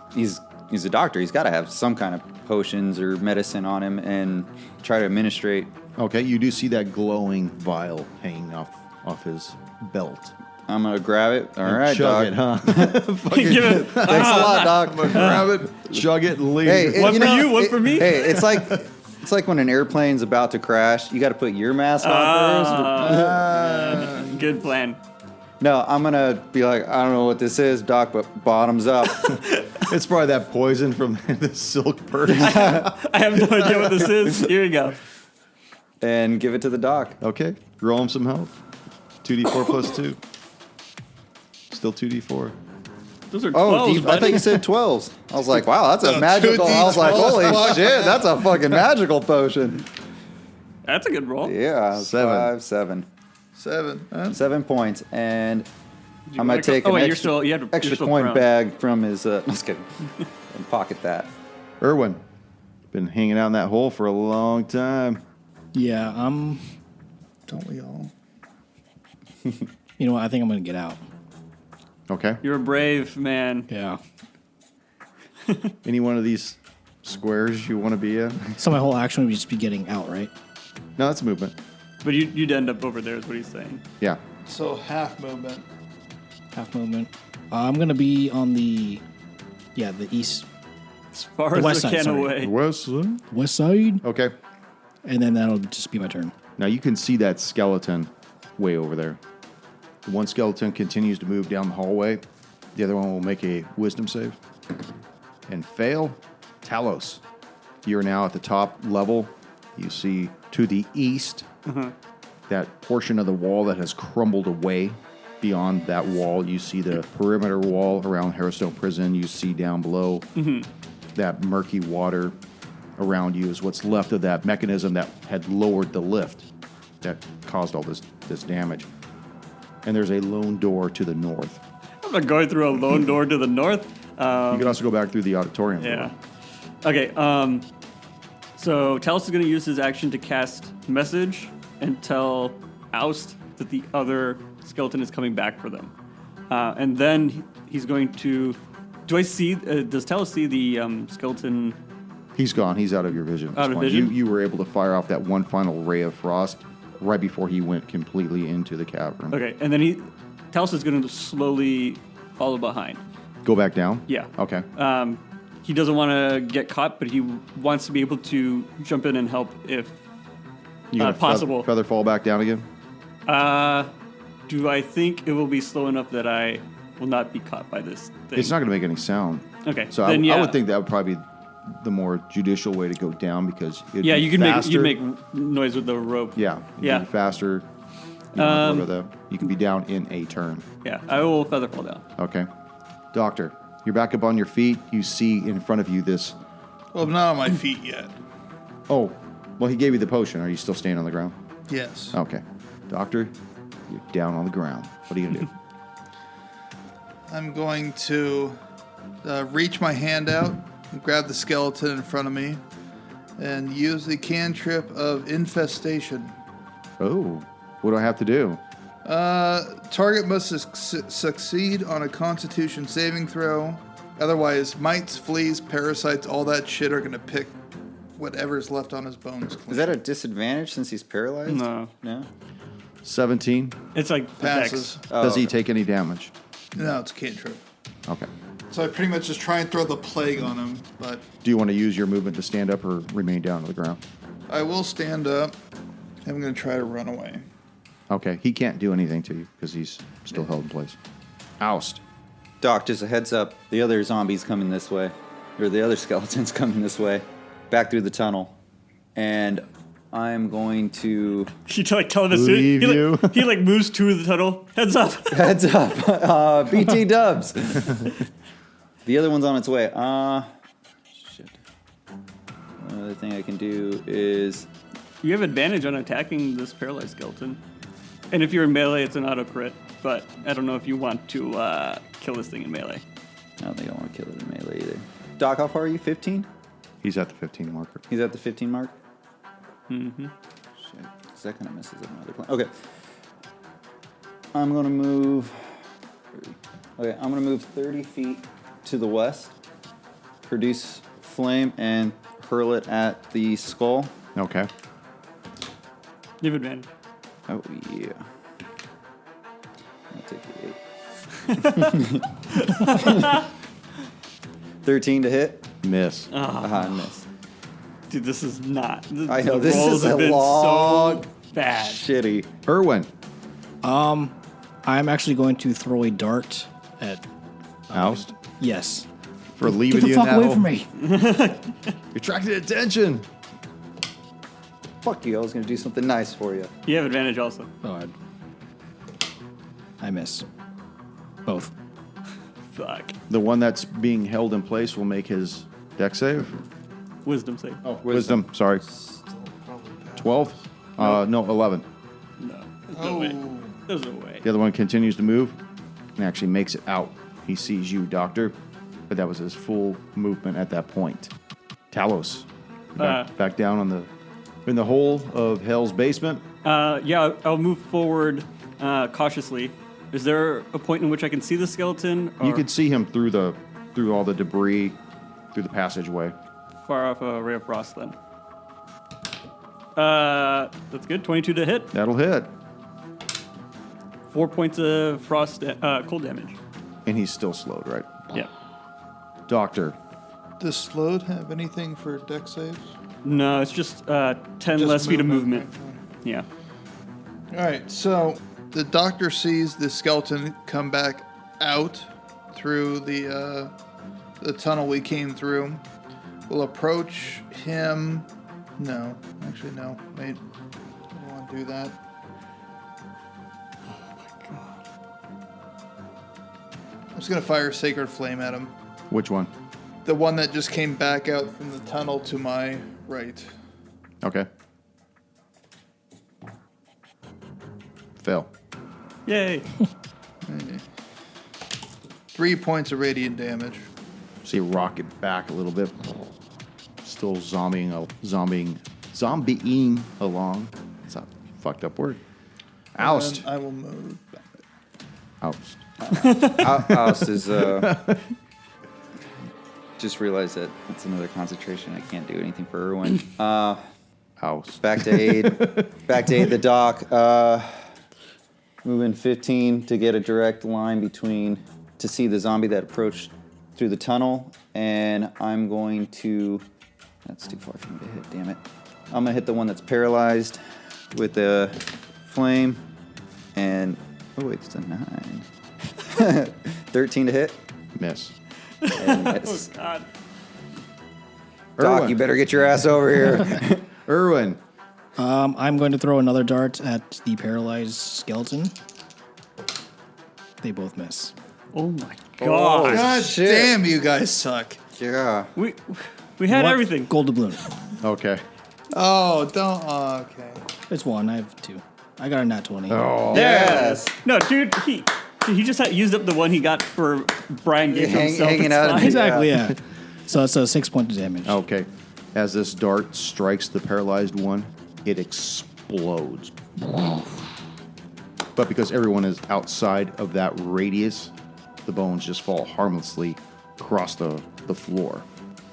a doctor. He's got to have some kind of potions or medicine on him, and try to administrate. Okay, you do see that glowing vial hanging off his belt. I'm gonna grab it. All right, Chug doc. it, huh? give it. Thanks a lot, doc. Grab it, chug it, and leave. Hey, One for you, one for me? Hey, it's like when an airplane's about to crash. You got to put your mask on first. Good plan. No, I'm gonna be like, I don't know what this is, doc, but bottoms up. It's probably that poison from the silk purse. I have no idea what this is. Here you go. And give it to the doc. Okay, roll him some health. 2d4 plus 2. Still 2d4. Those are 12s, Oh, I buddy. thought you said 12s. I was like, wow, that's a No, magical. I was like, 2d12s. holy Fuck shit, that's a fucking magical potion. That's a good roll. Yeah, 7. 7. 7. Huh? 7 points, and Do you I'm wanna gonna take go- an oh, wait, extra, you're extra still coin prone. bag from his. No, just kidding. And pocket that. Irwin, been hanging out in that hole for a long time. Yeah, Don't we all? you know what? I think I'm going to get out. Okay. You're a brave man. Yeah. Any one of these squares you want to be in? So my whole action would just be getting out, right? No, that's movement. But you'd end up over there, is what he's saying. Yeah. So half movement. Half movement. I'm going to be on the east, As far The as west the side, can sorry. away. West side. west side, Okay. and then that'll just be my turn. Now you can see that skeleton way over there. The one skeleton continues to move down the hallway. The other one will make a wisdom save and fail. Talos, you're now at the top level. You see to the east that portion of the wall that has crumbled away. Beyond that wall, you see the perimeter wall around Harrowstone Prison. You see down below that murky water around you is what's left of that mechanism that had lowered the lift that caused all this damage. And there's a lone door to the north. I'm not going through a lone door to the north. You can also go back through the auditorium. Yeah. Okay. So Talos is going to use his action to cast message and tell Oust that the other skeleton is coming back for them. And then he's going to. Do I see? Does Talos see the skeleton? He's gone. He's out of your vision. At this Out of point. vision? You were able to fire off that one final ray of frost right before he went completely into the cavern. Okay. And then Talos is going to slowly follow behind. Go back down? Yeah. Okay. He doesn't want to get caught, but he wants to be able to jump in and help if You gonna possible. Feather fall back down again? Do I think it will be slow enough that I will not be caught by this thing? It's not going to make any sound. Okay. So then, I would think that would probably be the more judicial way to go down because it'd Yeah, be you can faster. make noise with the rope. Yeah. It'd Yeah. be faster. You can be down in a turn. Yeah, I will feather fall down. Okay. Doctor, you're back up on your feet. You see in front of you this. Well, I'm not on my feet yet. Oh, well, he gave you the potion. Are you still staying on the ground? Yes. Okay. Doctor, you're down on the ground. What are you going to do? I'm going to reach my hand out and grab the skeleton in front of me and use the cantrip of infestation. Oh, what do I have to do? Target must succeed on a constitution saving throw. Otherwise, mites, fleas, parasites, all that shit are going to pick whatever's left on his bones. Is that a disadvantage since he's paralyzed? No. No? 17. It's like passes? Dex. Oh, Does he okay. take any damage? No, it's a cantrip. Okay. So I pretty much just try and throw the plague on him, but Do you want to use your movement to stand up or remain down on the ground? I will stand up. I'm going to try to run away. Okay. He can't do anything to you because he's still held in place. Oust. Doc, just a heads up. The other zombie's coming this way. Or the other skeleton's coming this way. Back through the tunnel. And I'm going to... He like telling us Leave you. He like moves to the tunnel. Heads up. Heads up. BT dubs. The other one's on its way. Shit. Another thing I can do is... You have advantage on attacking this paralyzed skeleton. And if you're in melee, it's an auto crit. But I don't know if you want to kill this thing in melee. I don't think I want to kill it in melee either. Doc, how far are you? 15? He's at the 15 marker. He's at the 15 mark? Mm-hmm. Shit. 'Cause that kind of messes up my other plan. Okay. I'm going to move... Okay, I'm going to move 30 feet to the west. Produce flame and hurl it at the skull. Okay. You have advantage. Oh, yeah. I'll take the 8. 13 to hit. Miss. Aha, miss. Dude, this is not. I know, the this rolls is have a been long- so bad. Shitty. Irwin. I'm actually going to throw a dart at. Oust. Yes. For leaving Get the you fuck in that away hole. from me. You're attracting attention. Fuck you, I was going to do something nice for you. You have advantage also. Oh, I miss. Both. Fuck. The one that's being held in place will make his deck save. Wisdom save. Oh, wisdom. Sorry. 12? No, 11. No. There's no way. Oh. There's no way. The other one continues to move and actually makes it out. He sees you, Doctor, but that was his full movement at that point. Talos, back down in the hole of Hell's basement. Yeah, I'll move forward cautiously. Is there a point in which I can see the skeleton? You or could see him through all the debris, through the passageway. far off a ray of frost then. That's good. 22 to hit. That'll hit. 4 points of frost, cold damage. And he's still slowed, right? Yeah. Doctor, Does slowed have anything for deck saves? No, it's just 10 Just less feet of movement. right? Yeah. All right, so the doctor sees the skeleton come back out through the tunnel we came through. We'll approach him. No, actually, no. Wait, I don't want to do that. Oh my god. I'm just gonna fire Sacred Flame at him. which one? The one that just came back out from the tunnel to my right. Okay. Fail. Yay. 3 points of radiant damage. See a rocket back a little bit. Still zombieing along. It's a fucked up word. Oust. And I will move back. Oust. Oust is just realized that it's another concentration. I can't do anything for Irwin. Oust. Back to aid. Back to aid the doc. Moving 15 to get a direct line to see the zombie that approached through the tunnel. And I'm going to, that's too far for me to hit, damn it. I'm gonna hit the one that's paralyzed with the flame. And, oh wait, it's a 9. 13 to hit. Miss. And miss. Oh god. Doc, Irwin. you better get your ass over here. Irwin. I'm going to throw another dart at the paralyzed skeleton. They both miss. Oh my Oh, god. God shit. damn, you guys suck. Yeah. We had What? everything. Gold doubloon. Okay. Oh, don't. Oh, okay. It's one. I have 2. I got a nat 20. Oh. Yes. No, dude, he just used up the one he got for Brian gave himself. hanging It's out in fine. his- Exactly, yeah. So it's a 6 point of damage. Okay. As this dart strikes the paralyzed one, it explodes. But because everyone is outside of that radius, the bones just fall harmlessly across the floor.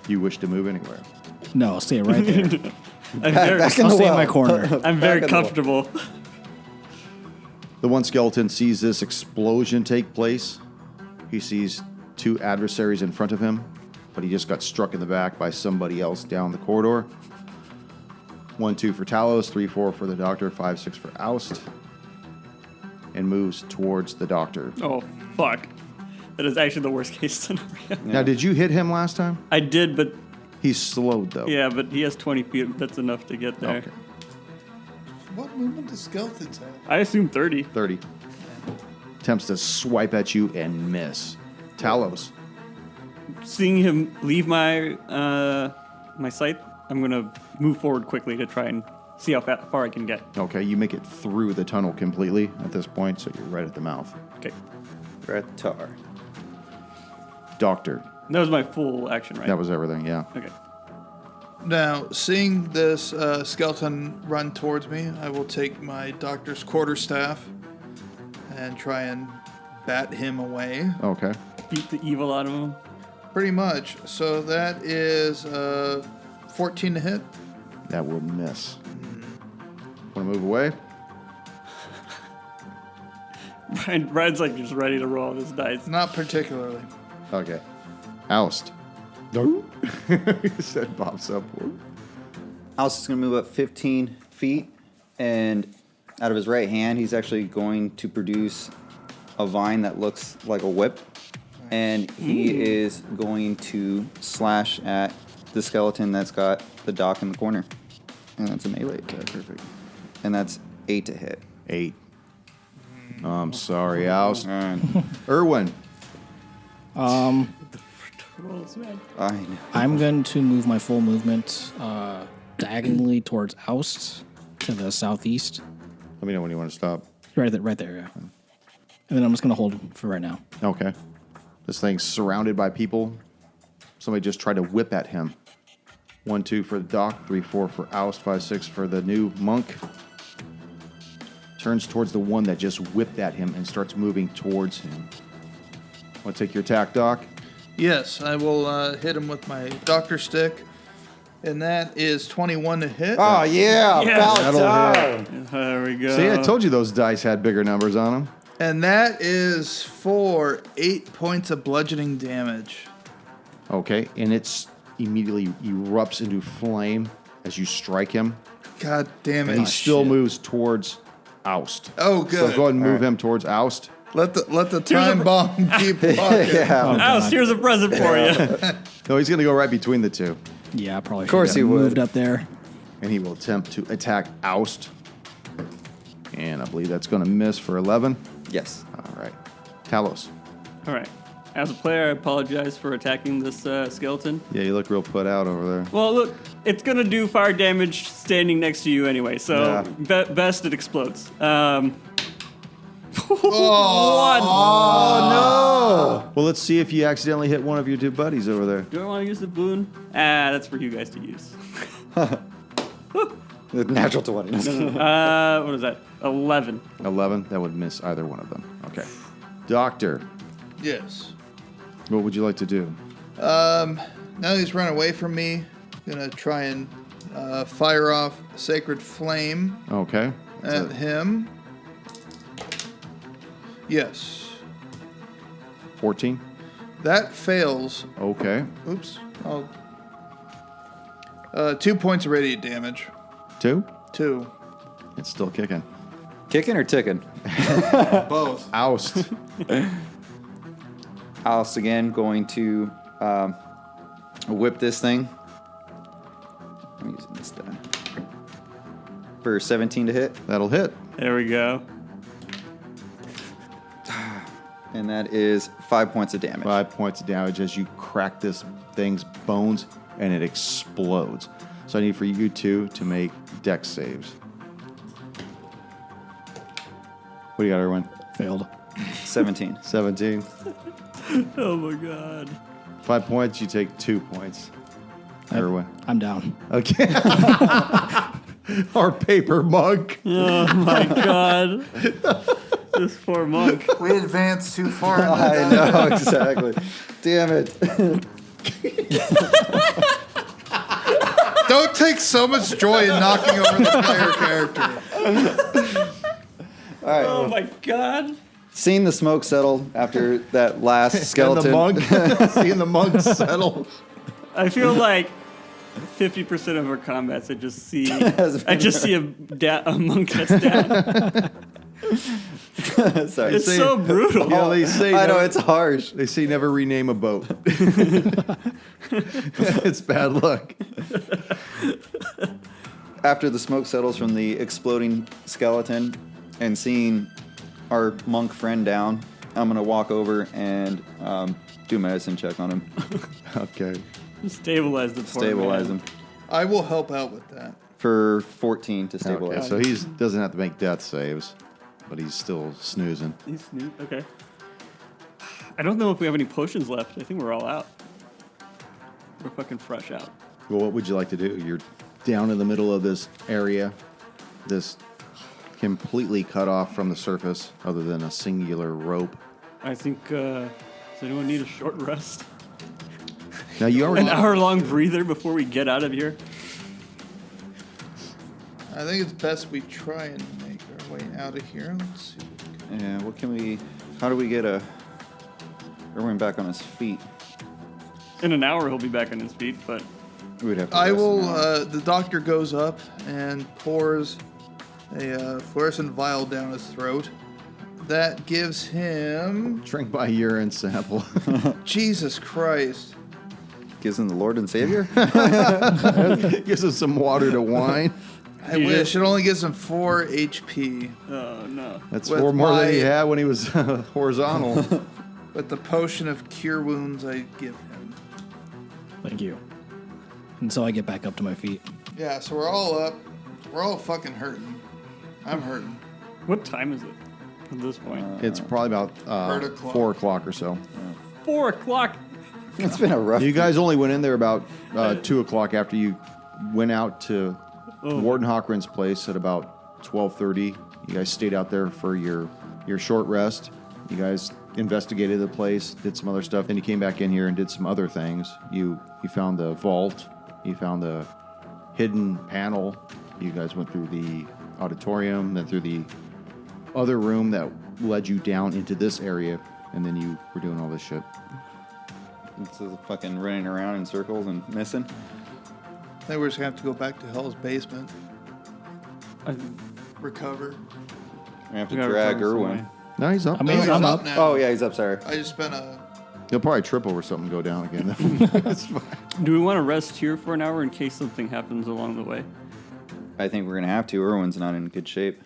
Do you wish to move anywhere? No, stay right there. I'm very, back in I'll the stay in well. my corner. I'm very in the comfortable. The one skeleton sees this explosion take place. He sees 2 adversaries in front of him, but he just got struck in the back by somebody else down the corridor. 1, 2 for Talos, 3, 4 for the doctor, 5, 6 for Oust, and moves towards the doctor. Oh, fuck. That is actually the worst case scenario. Now, did you hit him last time? I did, but He's slowed, though. yeah, but he has 20 feet. That's enough to get there. Okay. What movement does skeletons have? I assume 30. 30. Attempts to swipe at you and miss. Talos. Seeing him leave my my sight, I'm gonna move forward quickly to try and see how far I can get. Okay, you make it through the tunnel completely at this point, so you're right at the mouth. Okay, We're at the tar. Doctor. that was my full action, right? That was everything, yeah. Okay. Now, seeing this skeleton run towards me, I will take my doctor's quarterstaff and try and bat him away. Okay. Beat the evil out of him. Pretty much. So that is 14 to hit. That will miss. Want to move away? Brian's like just ready to roll his dice. Not particularly. Okay. Oust. No. He said Bob's up. Alice is going to move up 15 feet, and out of his right hand, he's actually going to produce a vine that looks like a whip, and he is going to slash at the skeleton that's got the dock in the corner. And that's a melee attack. Perfect. And that's 8 to hit. 8. I'm sorry, Oust. And Irwin. Rolls, man. I know. I'm going to move my full movement diagonally towards Oust to the southeast. Let me know when you want to stop. Right there, yeah. And then I'm just going to hold for right now. Okay. This thing's surrounded by people. Somebody just tried to whip at him. 1, 2 for the doc, 3, 4 for Oust, 5, 6 for the new monk. Turns towards the one that just whipped at him and starts moving towards him. Want to take your attack, Doc? Yes, I will hit him with my doctor stick. And that is 21 to hit. Oh, yeah. Yes. About time. There we go. See, I told you those dice had bigger numbers on them. And that is for 8 points of bludgeoning damage. Okay, and it's immediately erupts into flame as you strike him. God damn it. And he still moves towards Oust. Oh, good. So go ahead and move him towards Oust. Let the time bomb keep walking. Oust, here's a present for you. No, he's going to go right between the two. Yeah, I probably Of course should he have would. moved up there. And he will attempt to attack Oust. And I believe that's going to miss for 11. Yes. All right. Talos. All right. As a player, I apologize for attacking this skeleton. Yeah, you look real put out over there. Well, look, it's going to do fire damage standing next to you anyway, so Yeah. best it explodes. Well, let's see if you accidentally hit one of your two buddies over there. Do I want to use the boon? That's for you guys to use. The natural 20. What is that? 11. 11. That would miss either one of them. Okay. Doctor, Yes. what would you like to do? Now that he's run away from me, I'm going to try and fire off Sacred Flame Okay. at him. Yes. 14. That fails. Okay. Oops. 2 points of radiant damage. 2. 2. It's still kicking. Kicking or ticking? Both. Oust. Oust again going to whip this thing. I'm using this die. For 17 to hit. That'll hit. There we go. And that is 5 points of damage. 5 points of damage as you crack this thing's bones and it explodes. So I need for you two to make dex saves. What do you got, everyone? Failed. 17. 17. Oh my god. 5 points, you take 2 points. Everyone. I'm down. Okay. Our paper mug. Oh my god. This poor monk. We advanced too far. I know, exactly. Damn it. Don't take so much joy in knocking over the player character. All right. Oh my god. Seeing the smoke settle after that last skeleton. And the monk. Seeing the monk settle. I feel like 50% of our combats, I just see a monk that's down. Sorry. It's so brutal. You know, they say I know, never- it's harsh. They say never rename a boat. It's bad luck. After the smoke settles from the exploding skeleton and seeing our monk friend down, I'm going to walk over and do a medicine check on him. Okay. Stabilize the poor Stabilize man. him. I will help out with that. For 14 to stabilize. Okay, so he doesn't have to make death saves, but he's still snoozing. He's new. Okay. I don't know if we have any potions left. I think we're all out. We're fucking fresh out. Well, what would you like to do? You're down in the middle of this area, this completely cut off from the surface, other than a singular rope. I think, does anyone need a short rest? Now you already An hour-long breather before we get out of here? I think it's best we try and make our way out of here. Let's see. Yeah, how do we get Erwin back on his feet? In an hour, he'll be back on his feet, but We would have to I rest will. an hour. The doctor goes up and pours a fluorescent vial down his throat. That gives him. drink my urine sample. Jesus Christ. Gives him the Lord and Savior? Gives us some water to wine. I wish. It only gives him 4 HP. oh no. That's With 4 more than he my- had when he was horizontal. But the potion of cure wounds I give him. Thank you. Until I get back up to my feet. Yeah, so we're all up. We're all fucking hurting. I'm hurting. What time is it at this point? It's probably about Bird o'clock. 4 o'clock or so. 4 o'clock. It's been a rough. You guys only went in there about 2 o'clock after you went out to Warden Hochren's place at about 12:30. You guys stayed out there for your short rest. You guys investigated the place, did some other stuff. Then you came back in here and did some other things. You found the vault. You found the hidden panel. You guys went through the auditorium, then through the other room that led you down into this area, and then you were doing all this shit. It's fucking running around in circles and missing. I think we're just going to have to go back to Hell's basement. Recover. We have to We gotta drag recover some Irwin. way. No, he's up. I mean, he's I'm up. now. Oh yeah, he's up. Sorry. I just spent a... He'll probably trip over something and go down again. That's fine. Do we want to rest here for an hour in case something happens along the way? I think we're gonna have to. Irwin's not in good shape.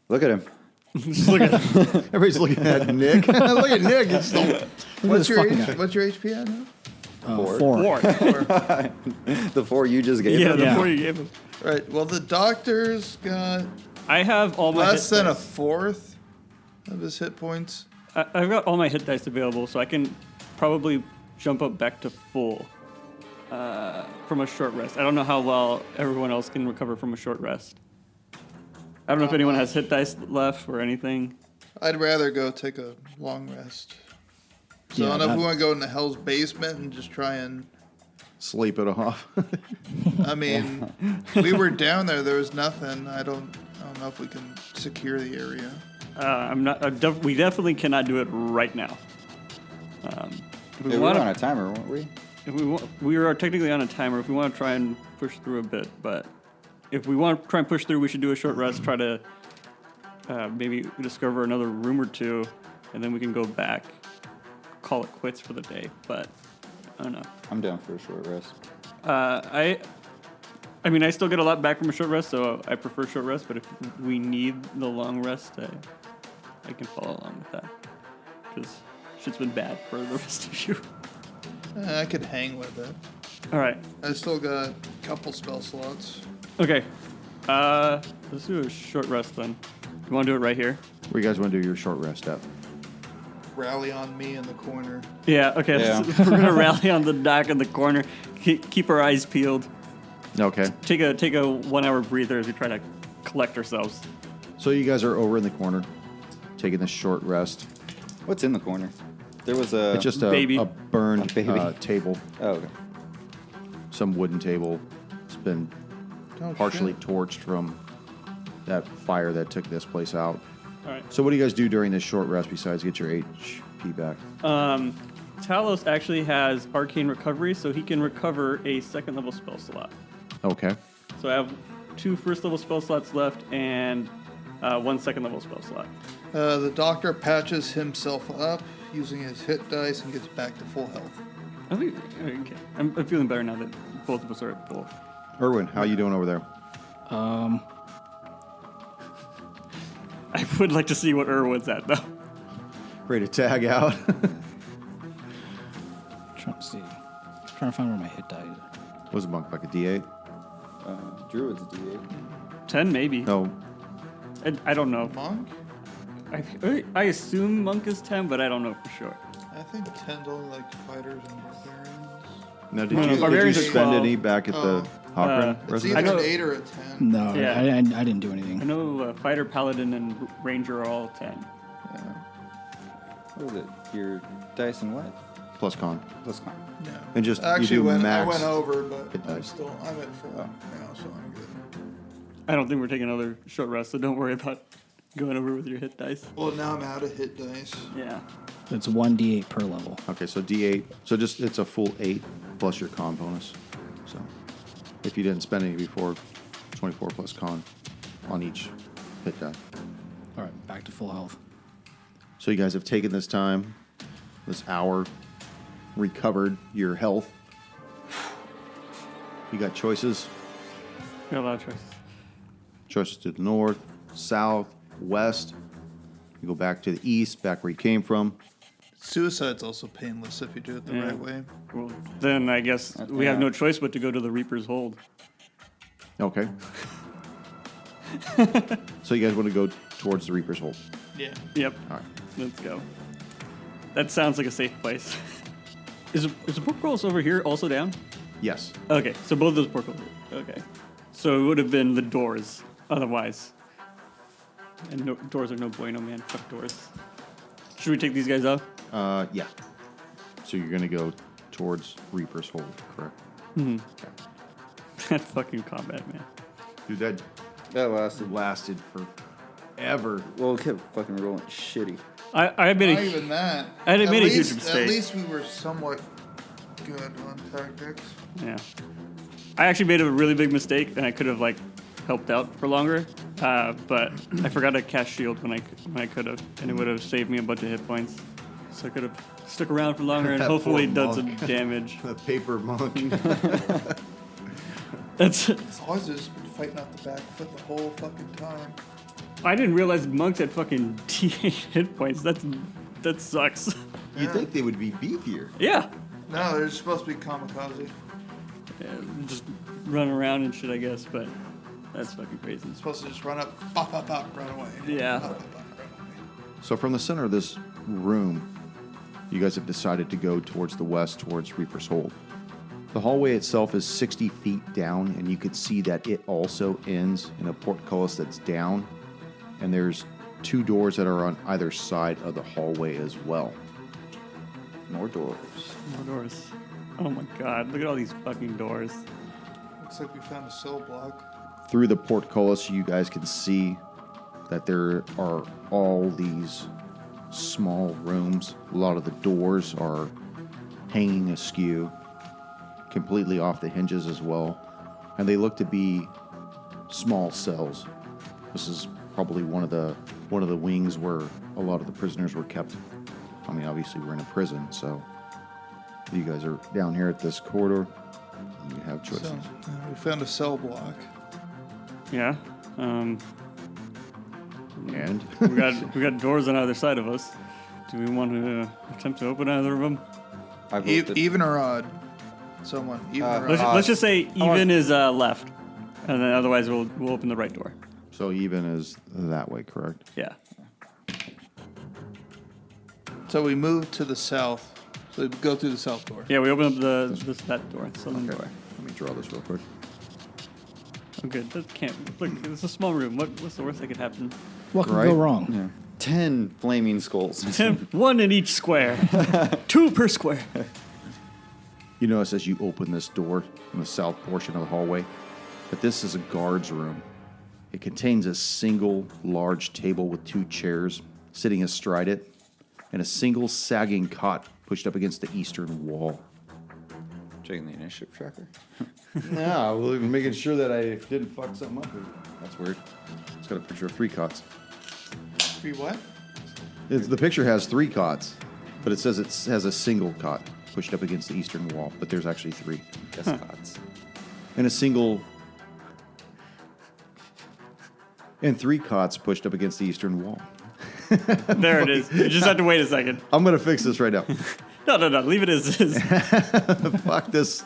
Look at him. Just look at Everybody's looking at Nick. Look at Nick. He's still... What's your fucking guy. HP at now? 4. 4. The 4 you just gave Yeah, him. the Yeah. 4 you gave him. Right. Well, the doctor's got I have all my less hit than a dice. fourth of his hit points. I've got all my hit dice available, so I can probably jump up back to full from a short rest. I don't know how well everyone else can recover from a short rest. I don't know if anyone has hit dice left or anything. I'd rather go take a long rest. So Yeah, I don't know if we that- want to go into Hell's basement and just try and... Sleep it off. I mean, we were down there. There was nothing. I don't know if we can secure the area. I'm not. We definitely cannot do it right now. If We were wanna- on a timer, weren't we? If we are technically on a timer. If we want to try and push through a bit, but if we want to try and push through, we should do a short rest. Try to maybe discover another room or two, and then we can go back, call it quits for the day. But I don't know. I'm down for a short rest. I mean, I still get a lot back from a short rest, so I prefer short rest. But if we need the long rest, I can follow along with that. Because shit's been bad for the rest of you. I could hang with it. All right. I still got a couple spell slots. Okay. Let's do a short rest then. You want to do it right here? Where you guys want to do your short rest at? Rally on me in the corner. Yeah. Okay. Yeah. We're gonna rally on the dock in the corner. Keep our eyes peeled. Okay. Take a 1 hour breather as we try to collect ourselves. So you guys are over in the corner, taking this short rest. What's in the corner? There was a. It's just Baby. a burned A baby. table, Oh, okay. some wooden table. It's been Oh, partially shit. torched from that fire that took this place out. All right. So what do you guys do during this short rest besides get your HP back? Talos actually has arcane recovery, so he can recover a second level spell slot. Okay. So I have 2 first level spell slots left and 1 second level spell slot. The doctor patches himself up using his hit dice and gets back to full health. I think okay. I'm feeling better now that both of us are at full. Erwin, how you doing over there? I would like to see what Irwin's at though. Ready to tag out? Trying to see. Trying to find where my hit die is. Was it monk like a D8? Druid's a D8. 10 maybe. No. I don't know. Monk? I assume monk is 10, but I don't know for sure. I think 10's only like fighters and barbarians. No, No, did you barbarians are spend 12. any back at the Hochren It's residence? either know- an 8 or a 10. No, Yeah. I didn't do I anything. know fighter, paladin, and ranger are all 10. What was it? Your dice and what? Plus con. Plus con. No. And just, you Actually, do I max went over, hit but I'm dice. at full now, so I'm good. I don't think we're taking another short rest, so don't worry about going over with your hit dice. Well, now I'm out of hit dice. Yeah. It's 1d8 per level. Okay, so D8. So just it's a full 8 plus your con bonus. So if you didn't spend any before, 24 plus con on each hit die. All right, back to full health. So you guys have taken this time, this hour, recovered your health. You got choices. We got a lot of choices. Choices to the north, south, west. You go back to the east, back where you came from. Suicide's also painless if you do it the Yeah. right way. Well, then I guess we have no choice but to go to the Reaper's Hold. Okay. So you guys want to go towards the Reaper's Hold? Yeah. Yep. All right. Let's go. That sounds like a safe place. Is the portcullis over here also down? Yes. Okay, so both those portcullis. Okay. So it would have been the doors otherwise. And no, doors are no bueno, man. Fuck doors. Should we take these guys out? Yeah. So you're going to go towards Reaper's Hold, correct? That fucking combat, man. Dude, that That lasted. lasted forever. Well, it kept fucking rolling shitty. I made Not a even that. I had At made a huge least- mistake. At least we were somewhat good on tactics. Yeah. I actually made a really big mistake, and I could have like helped out for longer. But I forgot to cast shield when I could have, and it would have saved me a bunch of hit points. So I could have stuck around for longer and That hopefully poor done some monk. damage. The paper monk. That's. As long as it's been fighting out the back foot the whole fucking time. I didn't realize monks had fucking T8 hit points. That sucks. You'd think they would be beefier. Yeah. No, they're supposed to be kamikaze. Yeah, just run around and shit, I guess, but that's fucking crazy. It's supposed to just run up, pop, pop, pop, run away. Yeah. Pop, pop, pop, run away. So from the center of this room, you guys have decided to go towards the west, towards Reaper's Hold. The hallway itself is 60 feet down, and you can see that it also ends in a portcullis that's down, and there's 2 doors that are on either side of the hallway as well. More doors. More doors. Oh my god, look at all these fucking doors. Looks like we found a cell block. Through the portcullis, you guys can see that there are all these small rooms. A lot of the doors are hanging askew, completely off the hinges as well, and they look to be small cells. This is probably one of the wings where a lot of the prisoners were kept. I mean, obviously we're in a prison, so you guys are down here at this corridor. You have choices. So, we found a cell block. Yeah. And We got doors on either side of us. Do we want to attempt to open either of them? I voted. Even or odd? Someone. Even or Let's, odd? let's just say even is left, and then otherwise we'll open the right door. so even is that way, correct? Yeah. So we moved to the south. So we go through the south door. Yeah, we open up that door, the southern door. Let me draw this real quick. Oh, good. That can't. Look, it's a small room. What's the worst that could happen? What could Right? go wrong? Yeah. 10 flaming skulls. 1 in each square. 2 per square. You notice as you open this door in the south portion of the hallway that this is a guard's room. It contains a single large table with 2 chairs sitting astride it and a single sagging cot pushed up against the eastern wall. Checking the initiative tracker. No, well, making sure that I didn't fuck something up. That's weird. It's got a picture of 3 cots. 3 what? The picture has 3 cots, but it says it has a single cot pushed up against the eastern wall, but there's actually 3. Guess cots. And a single... And 3 cots pushed up against the eastern wall. There it is. You just have to wait a second. I'm going to fix this right now. No. Leave it as is. Fuck this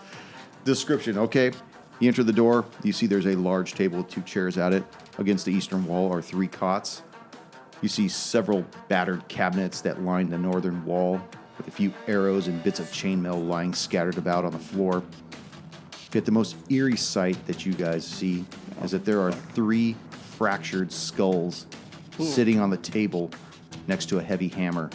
description, okay? You enter the door. You see there's a large table with 2 chairs at it. Against the eastern wall are 3 cots. You see several battered cabinets that line the northern wall with a few arrows and bits of chainmail lying scattered about on the floor. Yet the most eerie sight that you guys see is that there are 3 fractured skulls sitting on the table next to a heavy hammer.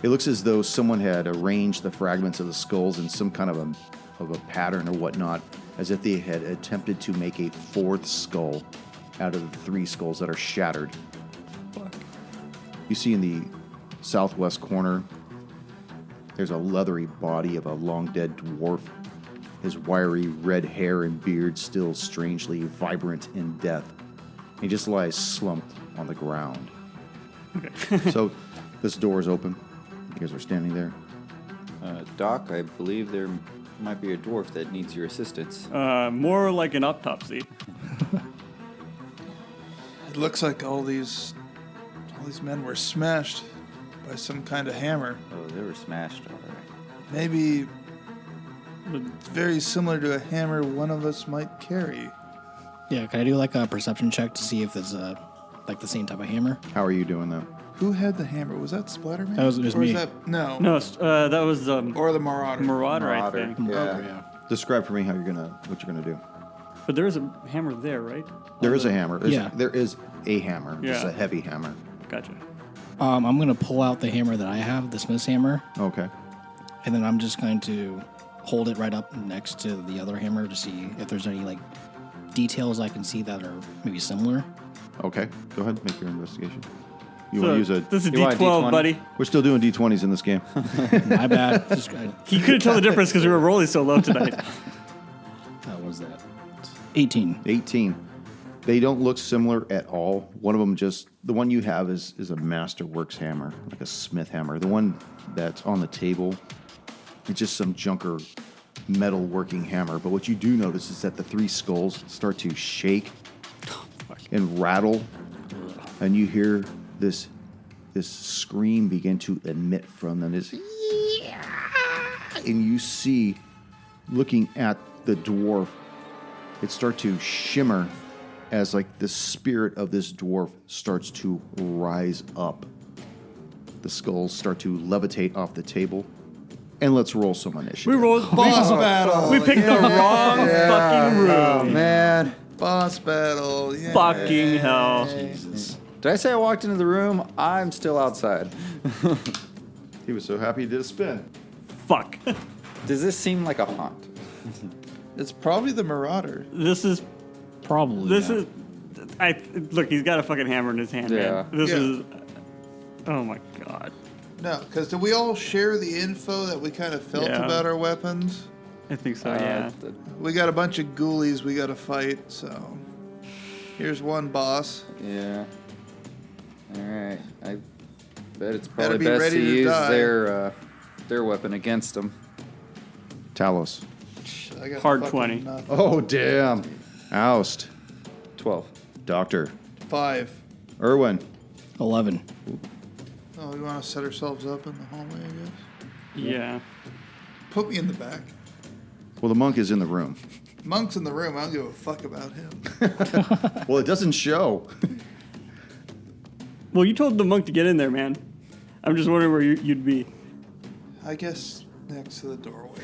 It looks as though someone had arranged the fragments of the skulls in some kind of a pattern or whatnot, as if they had attempted to make a 4th skull out of the 3 skulls that are shattered. You see in the southwest corner, there's a leathery body of a long-dead dwarf, his wiry red hair and beard still strangely vibrant in death. He just lies slumped on the ground. Okay. So this door is open. You guys are standing there. Doc, I believe there might be a dwarf that needs your assistance. More like an autopsy. It looks like all these men were smashed by some kind of hammer. Oh, they were smashed already. Maybe it's very similar to a hammer one of us might carry. Yeah, can I do like a perception check to see if it's like the same type of hammer? How are you doing though? Who had the hammer? Was that Splatterman? It was or me. Was that, no. No, that was Or the Marauder. Marauder, I Marauder. think. Yeah. Oh, yeah. Describe for me what you're gonna do. But there is a hammer there, right? There is a hammer. Yeah. There is a hammer. It's Yeah. a heavy hammer. Gotcha. I'm going to pull out the hammer that I have, the Smith's hammer, Okay. and then I'm just going to hold it right up next to the other hammer to see if there's any like details I can see that are maybe similar. Okay. Go ahead. Make your investigation. You So, want to use a? This is You want a D12, D20? buddy. We're still doing D20s in this game. My bad. Just, He couldn't tell the difference because we were rolling so low tonight. how was that? 18. 18. They don't look similar at all. One of them the one you have is a Masterworks hammer, like a Smith hammer. The one that's on the table, it's just some junker metal working hammer. But what you do notice is that the three skulls start to shake and rattle, and you hear this scream begin to emit from them. This, and you see, looking at the dwarf, it start to shimmer as like the spirit of this dwarf starts to rise up. The skulls start to levitate off the table. And let's roll some initiative. We rolled Boss battle. We picked the wrong fucking room. Man. Boss battle. Yeah. Fucking hell. Did I say I walked into the room? I'm still outside. He was so happy he did a spin. Fuck. Does this seem like a haunt? It's probably the Marauder. This is. Probably. This yeah. is. Look, he's got a fucking hammer in his hand, Yeah. man. This Yeah. is. Oh my god. No, because did we all share the info that we kind of felt Yeah. about our weapons? I think so, yeah. We got a bunch of ghoulies we got to fight, so here's one boss. Yeah. All right. I bet it's Better probably be best ready to to use die. their weapon against them. Talos. I got Hard fucking 20. nothing. Oh, damn. Oust. 12. Doctor. 5. Irwin. 11. Oh, we want to set ourselves up in the hallway, I guess. Yeah. Put me in the back. Well, the monk is in the room. Monk's in the room. I don't give a fuck about him. Well, it doesn't show. Well, you told the monk to get in there, man. I'm just wondering where you'd be. I guess next to the doorway.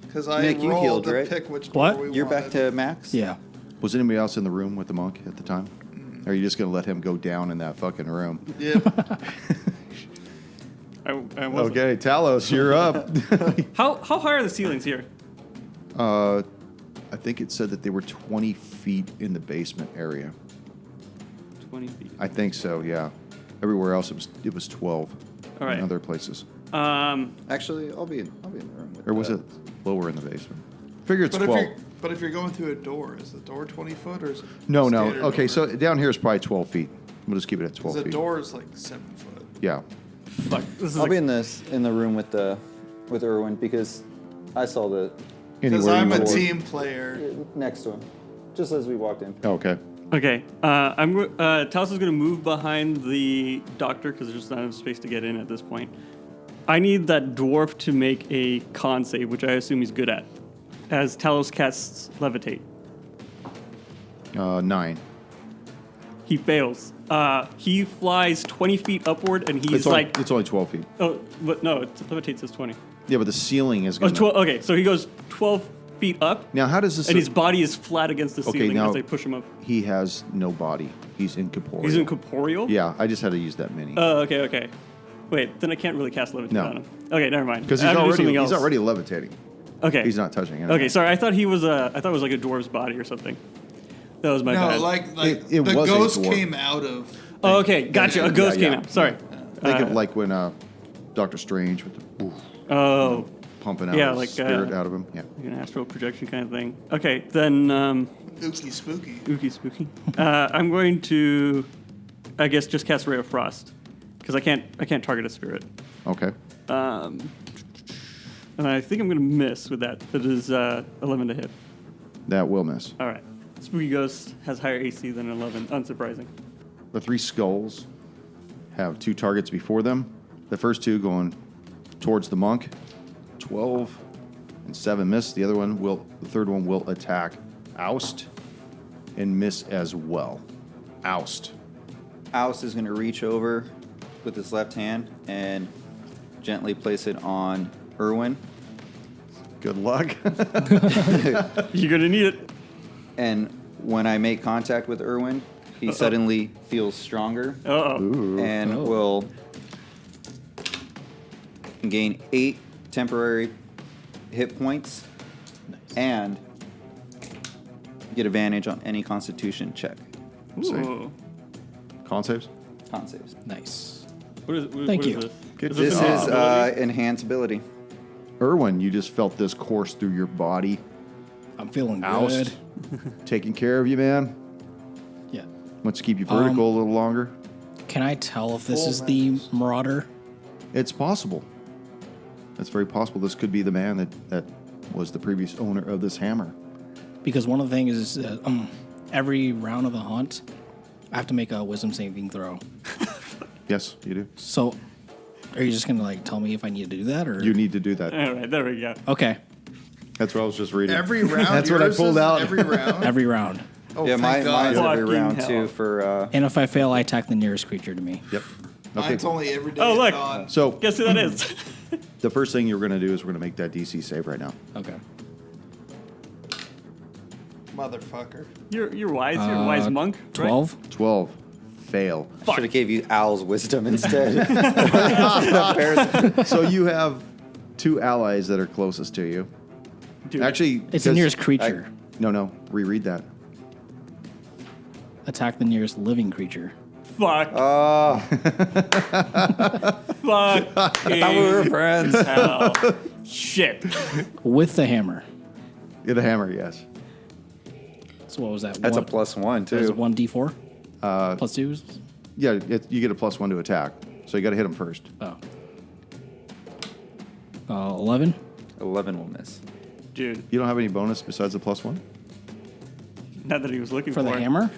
Because I Nick, you rolled healed, to right? pick which What? door we You're wanted. back to max? Yeah. Was anybody else in the room with the monk at the time? Or are you just going to let him go down in that fucking room? Yep. I wasn't. Okay, Talos, you're up. How high are the ceilings here? I think it said that they were 20 feet in the basement area. 20 feet. I think so, yeah. Everywhere else it was 12. All right. In other places. Actually, I'll be in the room with Or was that. it lower in the basement? Figure it's But 12. if you're going through a door, is the door 20 foot or is it No. standard Okay, door? so down here is probably 12 feet. We'll just keep it at 12 the feet. door is like 7 foot. Yeah. Fuck. This is I'll like, be in the room with Irwin because I saw the Because Anywhere I'm you a want. team player. next to him, just as we walked in. Okay. okay. Talos is going to move behind the doctor because there's not enough space to get in at this point. I need that dwarf to make a con save, which I assume he's good at, as Talos casts Levitate. 9. He fails. He flies 20 feet upward, and he's It's only 12 feet. oh, but no, Levitate says 20. Yeah, but the ceiling is Oh, going 12. Okay, so he goes 12 feet up, Now, how does this... and his body is flat against the Okay, ceiling now- as they push him up. He has no body. He's incorporeal. He's incorporeal? Yeah, I just had to use that mini. Oh, okay. Wait, then I can't really cast Levitate No. on him. Okay, never mind. Because I have to do he's something else. already levitating. Okay. He's not touching anything. Okay, sorry. I thought he was I thought it was like a dwarf's body or something. That was my No, bad. like It the was a ghost dwarf. came out of. Oh, okay, gotcha. A ghost Yeah, came yeah. out. Sorry. Think of like when Doctor Strange with the Oh, pumping out Yeah, his like, spirit out of him. Yeah. like an astral projection kind of thing. Okay, then Ookie spooky. ookie spooky. I'm going to, I guess, just cast Ray of Frost because I can't target a spirit. Okay. And I think I'm gonna miss with that. That is 11 to hit. That will miss. All right. Spooky Ghost has higher AC than 11. Unsurprising. The 3 skulls have 2 targets before them. The first two going towards the monk. 12 and 7 miss. The third one will attack Oust and miss as well. Oust. Oust is going to reach over with his left hand and gently place it on Irwin. Good luck. You're gonna need it. And when I make contact with Irwin, he suddenly feels stronger and will gain 8 temporary hit points and get advantage on any Constitution check. Ooh. Con saves? Con saves. Nice. What Thank is you. this? Good. This an is ability? enhance ability. Irwin, you just felt this course through your body. I'm feeling good. Oust. Taking care of you, man. Yeah. Let's keep you vertical a little longer. Can I tell if this is the Marauder? It's possible. It's very possible this could be the man that was the previous owner of this hammer. Because one of the things is every round of the hunt, I have to make a wisdom saving throw. Yes, you do. So, are you just gonna like tell me if I need to do that, or You need to do that. All right, there we go. Okay, That's what I was just reading. Every round. That's what I yours pulled is out. Every round. every round. Oh, Yeah, thank mine's God. every Fucking round hell. too for And if I fail, I attack the nearest creature to me. Yep. Okay. Mine's only every day. Oh, at look. dawn. So Guess who that is? the first thing you're going to do is we're going to make that DC save right now. Okay. Motherfucker. You're wise. You're a wise monk. Right? 12. 12. Fail. should have gave you Owl's wisdom instead. So you have 2 allies that are closest to you. Dude, Actually, It's the because- nearest creature. No. Reread that. Attack the nearest living creature. fuck. Fuck. I thought we were friends. Hell. Shit. With the hammer. Get a hammer, yes. So what was that? That's a One- +1 That was too. 1d4? Plus 2? Yeah, you get a +1 to attack. So you got to hit him first. Oh. 11? 11 will miss. Dude, You don't have any bonus besides the +1? not that he was looking For for the it. hammer?